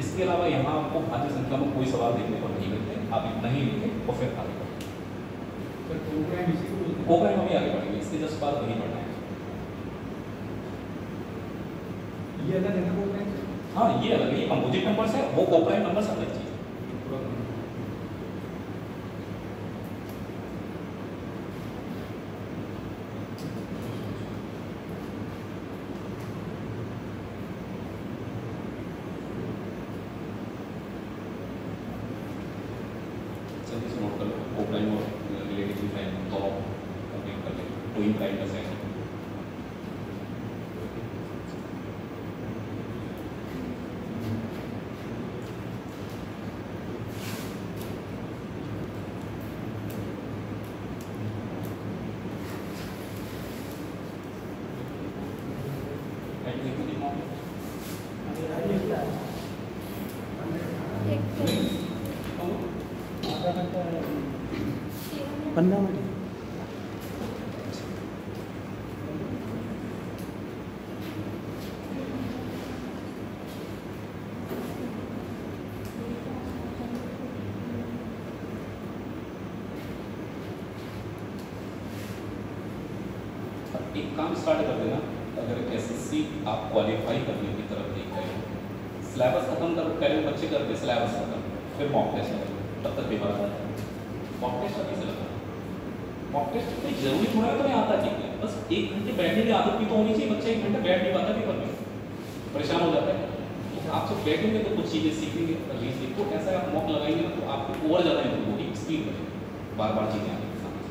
इसके अलावा यहाँ आपको भाज्य संख्या में कोई सवाल देखने को नहीं मिलते, आप इतना ही लिखें और फिर आगे कोप्राइम अभी आगे बढ़ेंगे, इसके जस्ट बाद वही पढ़ना है। ये अलग है ना कोप्राइम? हाँ ये अलग है, ये कंपोजिट नंबर्स है, वो कोप्राइम नंबर्स अलग चीज है। नोट कर लो कोप्राइम और रिलेटिव प्राइम तो कंप्लीट कर ले, टू प्राइम का सेट। पंद्रह मिनट एक काम स्टार्ट कर देना, अगर एसएससी आप क्वालिफाई करने की तरफ देख रहे हो, सिलेबस खत्म कर, पहले बच्चे करते सिलेबस खत्म, फिर मॉक टेस्ट करें, तब तक पेपर आ जाता है। मॉक टेस्ट अभी से लगा, मॉक टेस्ट कोई जरूरी थोड़ा है तो नहीं आता, ठीक है, बस 1 घंटे बैठने की आदत भी तो होनी चाहिए। बच्चा 1 घंटा बैठ नहीं पाता पेपर में, परेशान हो जाता है। तो आप जब बैठेंगे तो कुछ चीज़ें सीखेंगे, रीजनिंग को ऐसा आप मॉक लगाएंगे ना तो आपको और ज़्यादा इम्प्रूव होगी, स्पीड बढ़ेगी, बार बार चीज़ें आने के सामने।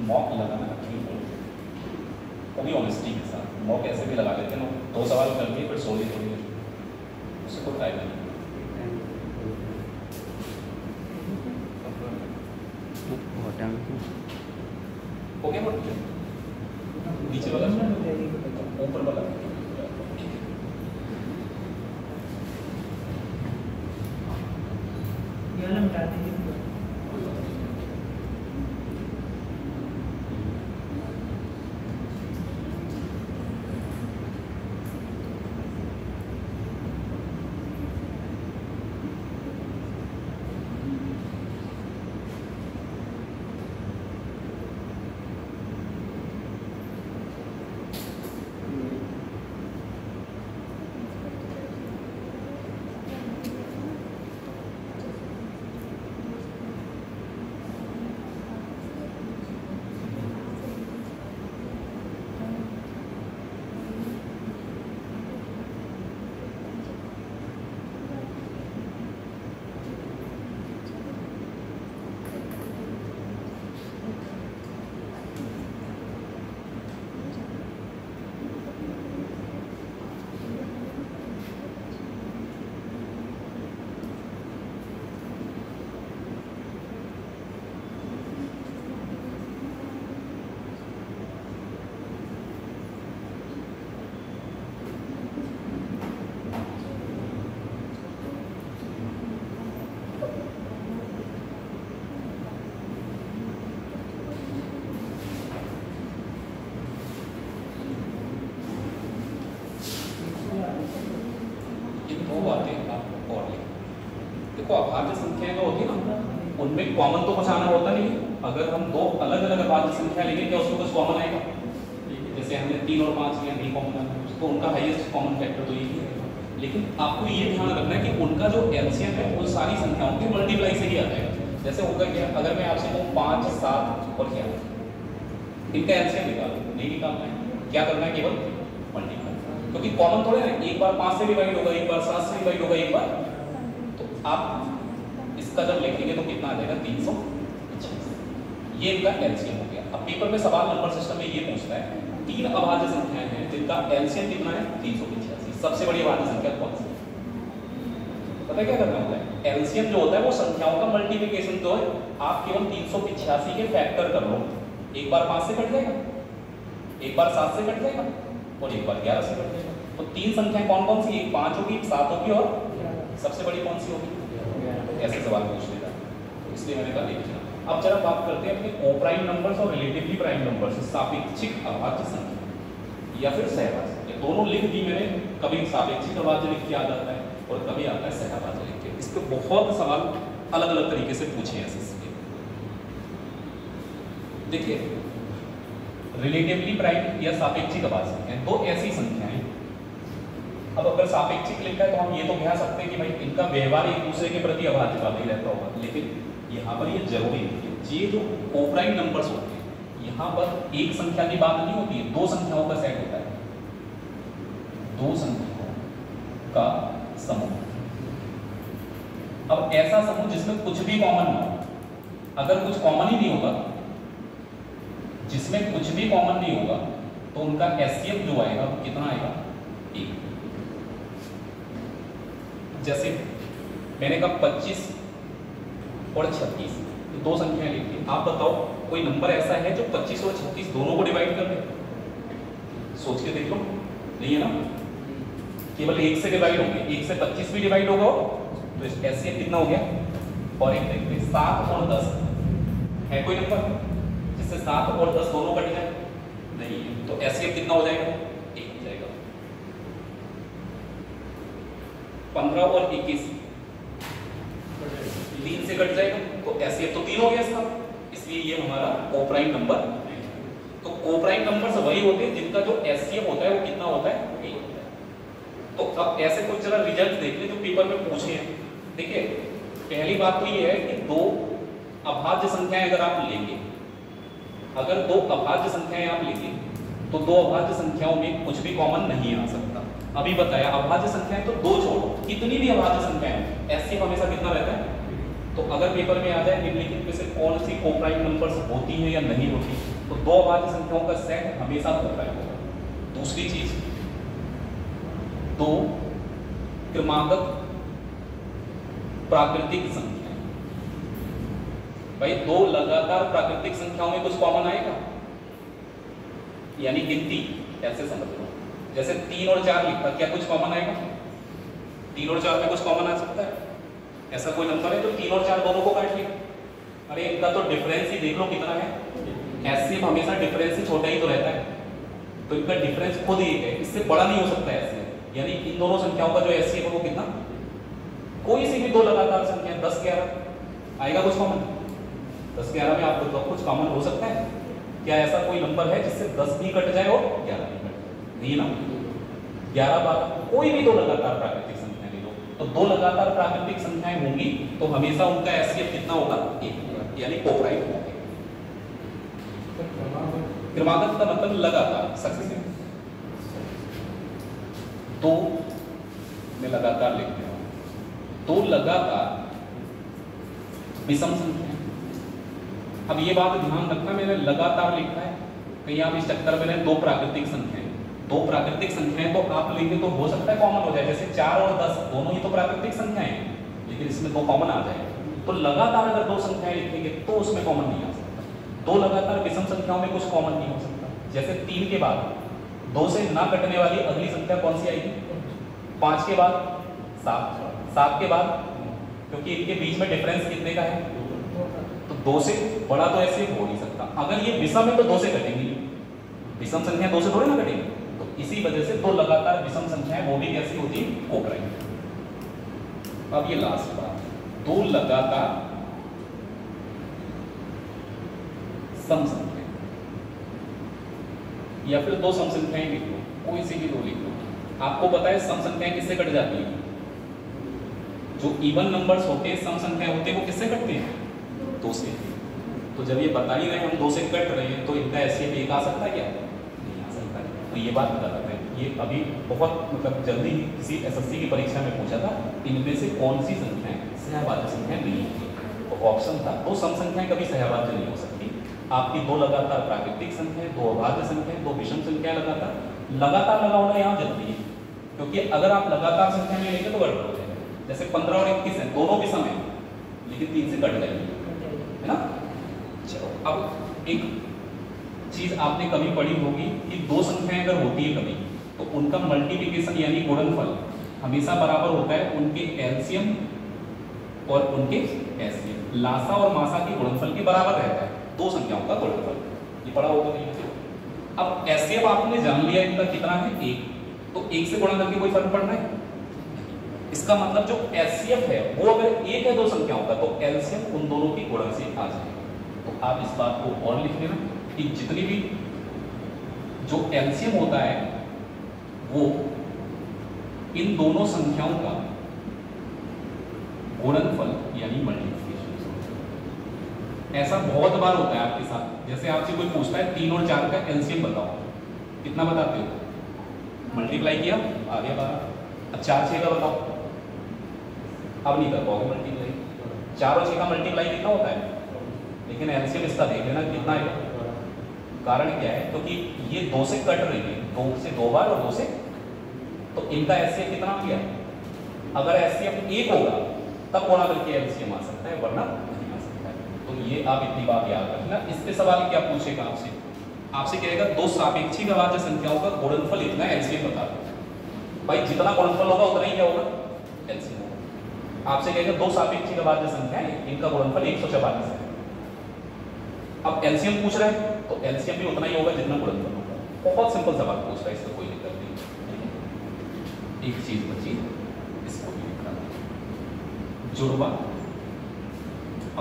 मॉक लगाना नहीं बोलते, वो भी ऑनेस्टी के साथ। मॉक ऐसे भी लगा लेते हैं ना, 2 सवाल कर लिए फिर सो लिए थोड़ी देर, उससे कोई फायदा नहीं। हो गया बोल, नीचे वाला ऊपर वाला ये वाला मिटा दीजिए। देखो अभाज्य संख्याएं जो होती है ना, उनमें कॉमन तो कुछ आना होता नहीं है। अगर हम दो अलग अलग अभाज्य संख्या लेंगे क्या उसमें कुछ कॉमन आएगा? जैसे हमने 3 और 5 लिया, नहीं कॉमन आना, तो उनका हाईएस्ट कॉमन फैक्टर तो यही है। लेकिन आपको ये ध्यान रखना है कि उनका जो एलसीएम है उन सारी संख्याओं के मल्टीप्लाई से ही आ जाएगा। जैसे होगा क्या, अगर मैं आपसे कहूँ 5, 7 और क्या, इनका एलसीएम निकालो, नहीं निकालना है, क्या करना है, केवल मल्टीप्लाई, क्योंकि कॉमन थोड़े ना, एक बार 5 से डिवाइड होगा, एक बार 7 से डिवाइड होगा, एक बार, तो आप इसका जब लिखेंगे तो कितना आ जाएगा, 350। ये इनका एलसीएम हो गया। अब पेपर में सवाल नंबर सिस्टम में ये पूछता है 3 अभाज्य संख्याएं हैं जिनका एलसीएम कितना है, 385, सबसे बड़ी अभाज्य संख्या कौन सी? पता है क्या करना होता है? एलसीएम जो होता है वो संख्याओं का मल्टीप्लिकेशन जो है, आप केवल 385 के फैक्टर कर लो। एक बार 5 से कट जाएगा, एक बार 7 से कट जाएगा और एक बार 11 से कट जाएगा। तो 3 संख्याएं कौन कौन सी? 5 होगी, 7 होगी और सबसे बड़ी कौन सी होगी? ऐसे सवाल पूछ लेता है, तो इसलिए मैंने कहा देखिए। अब जरा बात करते हैं अपने कोप्राइम नंबर्स और रिलेटिवली प्राइम नंबर्स, सापेक्षिक अभाज्य संख्या या फिर सहभाज्य। ये दोनों लिख दी मैंने, कभी सापेक्षिक अभाज्य लिख के आ जाता है और कभी आता है सहभाज्य लिख के। इस पे बहुत सवाल अलग अलग तरीके से पूछे हैं एसएससी के। देखिए रिलेटिवली प्राइम या सापेक्षिक अभाज्य संख्या, दो ऐसी संख्याएं, अब अगर सापेक्षिक लिखा है तो हम ये तो कह सकते हैं कि भाई इनका व्यवहार एक दूसरे के प्रति अभाज्य का ही रहता होगा, लेकिन यहाँ पर ये जरूरी है, ये जो कोप्राइम नंबर्स होते हैं यहाँ पर एक संख्या की बात नहीं होती है, दो संख्याओं का सेट होता है, दो संख्याओं का समूह। अब ऐसा समूह जिसमें कुछ भी कॉमन ना हो, अगर कुछ कॉमन ही नहीं होगा, जिसमें कुछ भी कॉमन नहीं होगा, तो उनका एचसीएफ जो आएगा वो कितना आएगा, 1। जैसे मैंने कहा 25 और 36, दो संख्याएं लिखी, आप बताओ कोई नंबर ऐसा है जो 25 और 36 दोनों को डिवाइड कर दे? सोच के देख लो, नहीं है ना, केवल 1 से डिवाइड होंगे, 1 से 25 भी डिवाइड होगा, तो एचसीएफ कितना हो गया? और एक देखते हैं 7 और 10 है कोई नंबर जिससे 7 और 10 दोनों कट जाए? नहीं है, तो एचसीएफ कितना हो जाएगा? 1 हो जाएगा। 15 और 21 3 से कट जाएगा, तो एचसीएफ तो 3 हो गया इसका, इसलिए ये हमारा कोप्राइम नंबर। तो कोप्राइम नंबर्स वही होते हैं जिनका जो एचसीएफ होता है वो कितना होता है? 1 होता है। तो अब ऐसे कुछ जरा रिजल्ट देख ले जो पेपर में पूछे हैं। देखिए पहली बात तो ये है कि दो अभाज्य संख्याएं अगर आप लेंगे, अगर दो अभाज्य संख्याएं आप लेंगे तो दो अभाज्य संख्याओं में कुछ भी कॉमन नहीं आ सकता। अभी बताया अभाज्य संख्याएं तो दो छोड़ो, कितनी भी अभाज्य संख्याएं, एचसीएफ हमेशा कितना रहता है? तो अगर पेपर में आ जाए निम्नलिखित में से कौन सी कोप्राइम नंबर्स होती है या नहीं होती, तो दो अभाज्य संख्याओं का सेट हमेशा कोप्राइम होगा। दूसरी चीज, दो क्रमागत प्राकृतिक संख्याएं, भाई दो लगातार प्राकृतिक संख्याओं में कुछ कॉमन आएगा, यानी गिनती ऐसे समझ लो, जैसे 3 और 4 लिखा, क्या कुछ कॉमन आएगा? 3 और 4 में कुछ कॉमन आ सकता है? ऐसा कोई नंबर है तो 3 और 4 दोनों को काट लिया? अरे इनका तो डिफरेंस ही देख लो कितना है। एचसीएफ हमेशा डिफरेंस ही छोटा ही तो रहता है, तो इनका डिफरेंस खुद एक है, इससे बड़ा नहीं हो सकता है एचसीएफ। यानी इन दोनों संख्याओं का जो एचसीएफ है वो कितना? कोई सी भी दो लगातार संख्या 10, 11 आएगा कुछ कॉमन? 10, 11 में आपको तो कुछ कॉमन हो सकता है क्या? ऐसा कोई नंबर है जिससे 10 भी कट जाए और 11 भी कट जाए? नहीं ना। 11, 12 कोई भी दो लगातार प्राकृतिक संख्या ले लो, तो दो लगातार प्राकृतिक संख्याएं होंगी तो हमेशा उनका एचसीएफ कितना होगा? 1 होगा, यानी कोप्राइम होगा। क्रमागत का मतलब लगातार, सक्सेसिव। दो में लगातार लिखते हैं, दो लगातार विषम संख्या। अब ये बात ध्यान रखना, मैंने लगातार लिखा है, कहीं आप इस चक्कर में दो प्राकृतिक संख्याएं, दो प्राकृतिक संख्याएं तो आप लेंगे तो हो सकता है कॉमन हो जाए, जैसे 4 और 10 दोनों ही तो प्राकृतिक संख्याएं हैं, लेकिन इसमें दो कॉमन आ जाए। तो लगातार अगर दो संख्याएं लिखेंगे तो उसमें कॉमन नहीं आ सकता। दो लगातार विषम संख्याओं में कुछ कॉमन नहीं हो सकता, जैसे 3 के बाद 2 से ना कटने वाली अगली संख्या कौन सी आएगी? 5 के बाद 7, 7 के बाद, क्योंकि इनके बीच में डिफरेंस कितने का है? तो 2 से बड़ा तो ऐसे हो नहीं सकता। अगर ये विषम है तो 2 से कटेंगी, विषम संख्या 2 से थोड़ी ना कटेंगी। तो इसी वजह से दो लगातार विषम संख्याएं वो भी कैसी होती है? कोप्राइम। अब ये लास्ट बात, दो लगातार सम संख्याएं, या फिर दो सम संख्याएं लिख लो, कोई सी भी दो लिख लो। आपको पता है सम संख्याएं किससे कट जाती हैं? जो इवन नंबर्स होते हैं, सम संख्याएं होते हैं, वो किससे कटते हैं? 2 से। तो जब ये बता ही रहे हैं हम 2 से कट रहे हैं, तो इनका एचसीएफ 1 आ सकता है क्या? नहीं आ सकता है। तो ये बात बता रहे हैं, ये अभी बहुत मतलब जल्दी ही किसी एसएससी की परीक्षा में पूछा था, इनमें से कौन सी संख्याएं सहभाज्य संख्या नहीं है? तो ऑप्शन था दो सम संख्याएं कभी सहभाज्य नहीं हो सकती, आपकी दो लगातार प्राकृतिक संख्याएं, दो अभाज्य संख्याएं, दो विषम संख्याएं लगातार लगाना यहाँ जरूरी है, क्योंकि अगर आप लगातार संख्या में लेंगे तो गड़बड़ हो जाएगा। जैसे 15 और 21 है, दोनों भी सम है, लेकिन 3 से कट जाएंगे, है ना? चलो, अब एक चीज आपने कभी पढ़ी होगी कि दो संख्याएं अगर होती है कभी, तो उनका मल्टीप्लिकेशन यानी गुणनफल हमेशा बराबर होता है उनके एलसीएम और उनके एचसीएफ। लासा और मासा के गुणनफल के बराबर रहता है दो संख्याओं का गुणनफल, ये पढ़ा होगा नहीं? अब एचसीएफ आपने जान लिया इनका कितना है? 1, तो 1 से गुणा करके कोई फर्क पड़ना है? इसका मतलब जो एचसीएफ है वो अगर 1 है दो संख्याओं का, तो एलसीएम उन दोनों की गुणन से आ जाएगा। तो आप इस बात को और लिख लेना कि जितनी भी जो एलसीएम होता है वो इन दोनों संख्याओं का गुणनफल यानी मल्टीप्लिकेशन। ऐसा बहुत बार होता है आपके साथ, जैसे आपसे कोई पूछता है 3 और 4 का एलसीएम बताओ, कितना बताते हो? मल्टीप्लाई किया आ गया 12। अब 4 6 का बताओ, अब नहीं कर पाओगे मल्टीप्लाई। 4 और 6 का मल्टीप्लाई कितना होता है? लेकिन एलसीएम इसका देख लेना कितना है। कारण क्या है? क्योंकि ये 2 से कट रही है, 2 से 2 बार और 2 से, तो इनका एचसीएफ कितना आ गया? अगर एचसीएफ 1 होगा तब गुणा करके एलसीएम आ सकता है, वरना नहीं आ सकता है। तो ये आप इतनी बात याद रखना। इस पे सवाल क्या पूछेगा आपसे? आपसे कहेगा दो सापेक्षिक अभाज्य संख्याओं का गुणनफल इतना, एलसीएम बता दो। भाई जितना गुणनफल होगा उतना ही क्या होगा? एलसीएम होगा। आपसे कहेगा दो सापेक्षिक अभाज्य संख्याएं, इनका गुणनफल 144 है। अब एलसीएम पूछ रहे हैं तो एलसीएम भी उतना ही होगा जितना गुणनफल होगा। बहुत सिंपल सवाल पूछ रहा है, इसमें कोई दिक्कत नहीं। एक चीज बची, इसको भी लिखना, जुड़वा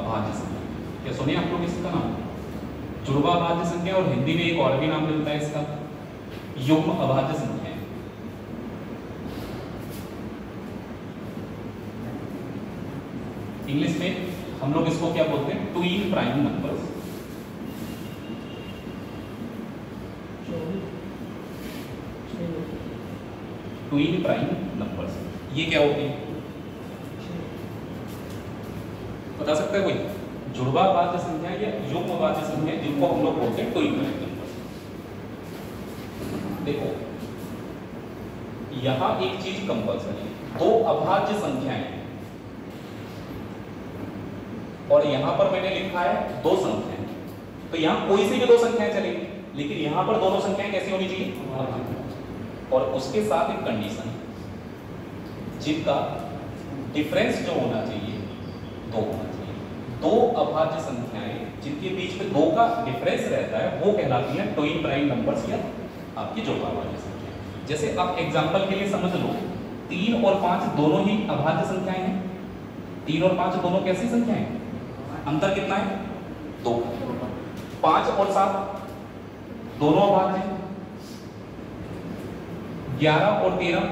अभाज्य संख्या। क्या सुनिए आप लोग इसका नाम? जुड़वा अभाज्य संख्या, और हिंदी में एक और भी नाम मिलता है इसका, युग्म अभाज्य संख्या। इंग्लिश में हम लोग इसको क्या बोलते हैं? Twin prime numbers. Twin prime numbers ये क्या होती है? बता सकता है कोई? जुड़वा अभाज्य संख्या या युग्म अभाज्य संख्या, जिनको हम लोग बोलते हैं ट्विन प्राइम नंबर्स। देखो यहां एक चीज कंपल्सरी है, दो अभाज्य संख्याएं और यहां पर मैंने लिखा है दो संख्याएं, तो यहां कोई सी भी दो संख्याएं चलेंगी, लेकिन यहां पर दोनों संख्याएं कैसी होनी चाहिए? और उसके साथ एक कंडीशन, जिनका डिफरेंस जो होना चाहिए 2 होना चाहिए। दो अभाज्य संख्याएं जिनके बीच में 2 का डिफरेंस रहता है वो कहलाती हैं ट्विन प्राइम नंबर्स या आपकी जुड़वा अभाज्य संख्या। जैसे आप एग्जांपल के लिए समझ लो, 3 और 5 दोनों ही अभाज्य संख्याएं हैं। 3 और 5 दोनों कैसी संख्याएं? अंतर कितना है? 2। 5 और 7 दोनों अभाज्य हैं। 11 और 13,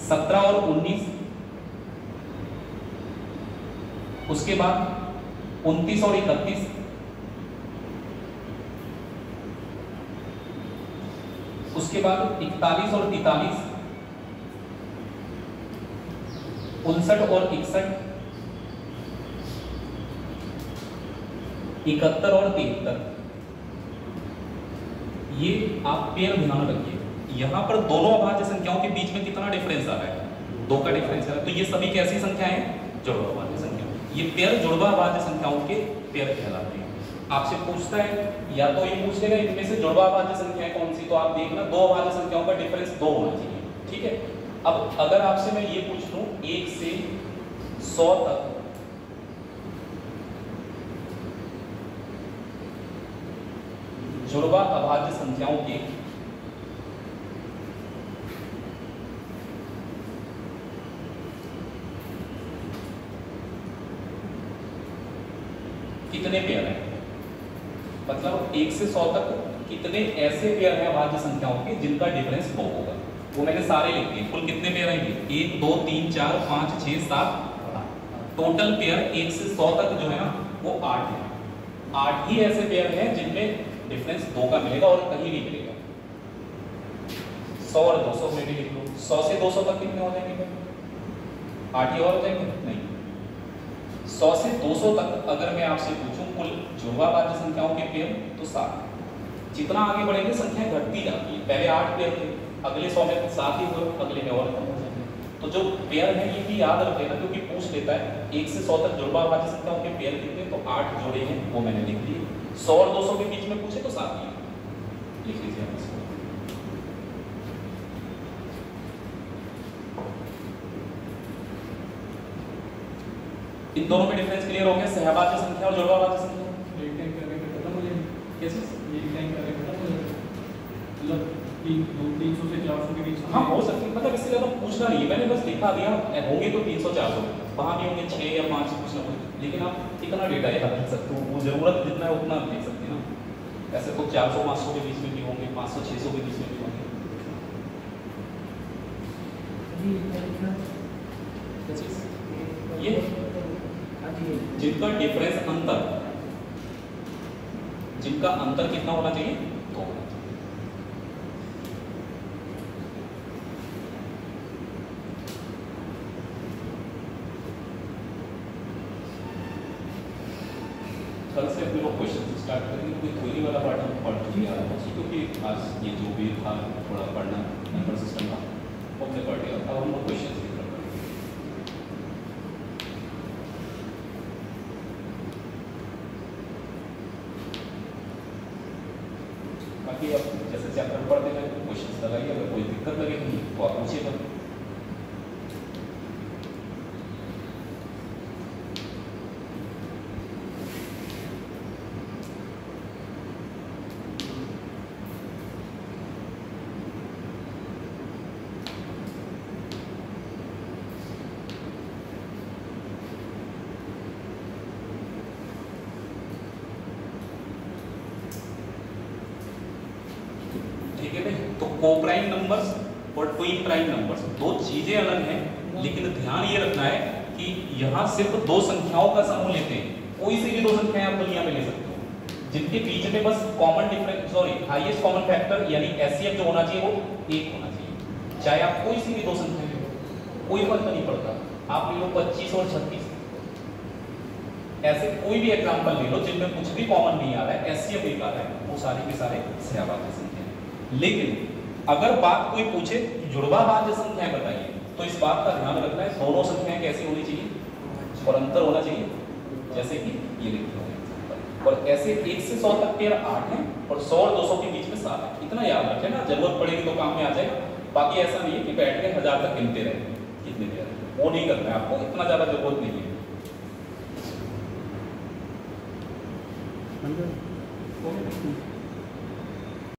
17 और 19, उसके बाद 29 और 31, उसके बाद 41 और 43, 59 और 61, 71 और 73। ये आप पेयर ध्यान रखिए, यहां पर दोनों अभाज्य संख्याओं के बीच में कितना डिफरेंस आ रहा है? 2 का डिफरेंस आ रहा है। तो ये सभी कैसी संख्याएं हैं? जुड़वा अभाज्य संख्या। ये पेयर जुड़वा अभाज्य संख्याओं के पेयर कहलाते हैं। आपसे पूछता है, या तो ये पूछ लेगा इनमें से जुड़वा अभाज्य संख्याएं कौन सी, तो आप देखना दो अभाज्य संख्याओं का डिफरेंस 2 होना चाहिए, ठीक है। अब अगर आपसे मैं ये पूछ लूं 1 से 100 तक जुड़वा अभाज्य संख्याओं के कितने पेयर हैं, मतलब 1 से 100 तक कितने ऐसे पेयर हैं अभाज्य संख्याओं के जिनका डिफरेंस 2 होगा। वो मैंने सारे लिख दिए। कुल कितने पेयर हैं? 1 2 3 4 5 6 7 टोटल पेयर 1 से 100 तक जो है ना वो 8 है। 8 ही ऐसे पेयर हैं जिनमें डिफरेंस 2 का मिलेगा और कहीं नहीं मिलेगा। 100 और 200 में भी लिख लो। 100 से 200 तक कितने हो जाएंगे? 8 ही और हो जाएंगे? नहीं। 100 से 200 तक अगर मैं आपसे पूछूं कुल जुड़वा भाज्य संख्याओं के पेयर तो 7। जितना आगे बढ़ेंगे संख्या घटती जाती है। पहले 8 पेयर थे, अगले 100 में 7 ही हुए, अगले में और कम हो जाएंगे। तो जो पेयर है ये भी याद रख लेना, क्योंकि पूछ लेता है 1 से 100 तक जुड़वा भाज्य संख्याओं के पेयर कितने, तो 8 जोड़े हैं वो मैंने लिख दिए। 100 और 200 के बीच में पूछे तो 7 ही लिख लीजिए आप इसको। इन दोनों में डिफरेंस क्लियर हो गया, सहभाज्य संख्या और जुड़वा भाज्य संख्या। एक टाइम करके खत्म हो जाएगी। कैसे? एक टाइम करके खत्म हो जाएगी, मतलब 300 से 400 के बीच। हाँ हो सकती है, मतलब इससे ज़्यादा पूछना नहीं है, मैंने बस लिखा दिया होंगे तो 300 400, वहाँ भी होंगे 6 या 5 कुछ ना कुछ, लेकिन आप इतना डेटा याद रख सकते हो, वो ज़रूरत जितना है उतना आप लिख सकते हैं ना। ऐसे तो 400 500 के बीच में भी होंगे, 500 600 के बीच में भी होंगे। ये जिनका डिफरेंस अंतर, जिनका अंतर कितना होना चाहिए? 2 होना चाहिए। कल से अपने लोग क्वेश्चन स्टार्ट करेंगे, क्योंकि थ्योरी वाला पार्ट हम पढ़ चुके हैं, क्योंकि आज ये जो भी था थोड़ा पढ़ना नंबर सिस्टम का वो हमने पढ़ लिया। अब हम लोग क्वेश्चन की तरफ बढ़ेंगे। बाकी अब जैसे चैप्टर पढ़ते हैं क्वेश्चन लगाइए, अगर कोई दिक्कत लगे तो आप पूछिएगा। ठीक है भाई, तो कोप्राइम नंबर्स और ट्विन प्राइम नंबर्स दो चीजें अलग हैं, लेकिन ध्यान ये रखना है कि यहाँ सिर्फ 2 संख्याओं का समूह लेते हैं। कोई सी भी 2 संख्याएं आप दुनिया में ले सकते हो जिनके बीच में बस common difference, sorry highest common factor यानी एचसीएफ जो होना चाहिए वो 1 होना चाहिए। चाहे आप कोई सी भी 2 संख्याएं ले लो, कोई फर्क नहीं पड़ता। आप ले लो 25 और 36, ऐसे कोई भी एग्जाम्पल ले लो जिनमें कुछ भी कॉमन नहीं आ रहा है, एचसीएफ एक आ रहा है, वो सारे के सारे सहभाज्य संख्या हैं। लेकिन अगर बात कोई पूछे जुड़वा भाज्य संख्याएं बताइए, तो इस बात का ध्यान रखना है दोनों संख्याएं कैसी होनी चाहिए और अंतर होना चाहिए, जैसे कि ये लिखते हैं। और ऐसे 1 से 100 तक पेयर 8 है और 100 और 200 के बीच में 7 है। इतना याद रखें ना, जरूरत पड़ेगी तो काम में आ जाएगा। बाकी ऐसा नहीं है कि बैठ के 1000 तक गिनते रहे कितने पेयर है, वो नहीं करना है आपको, इतना ज्यादा जरूरत नहीं है।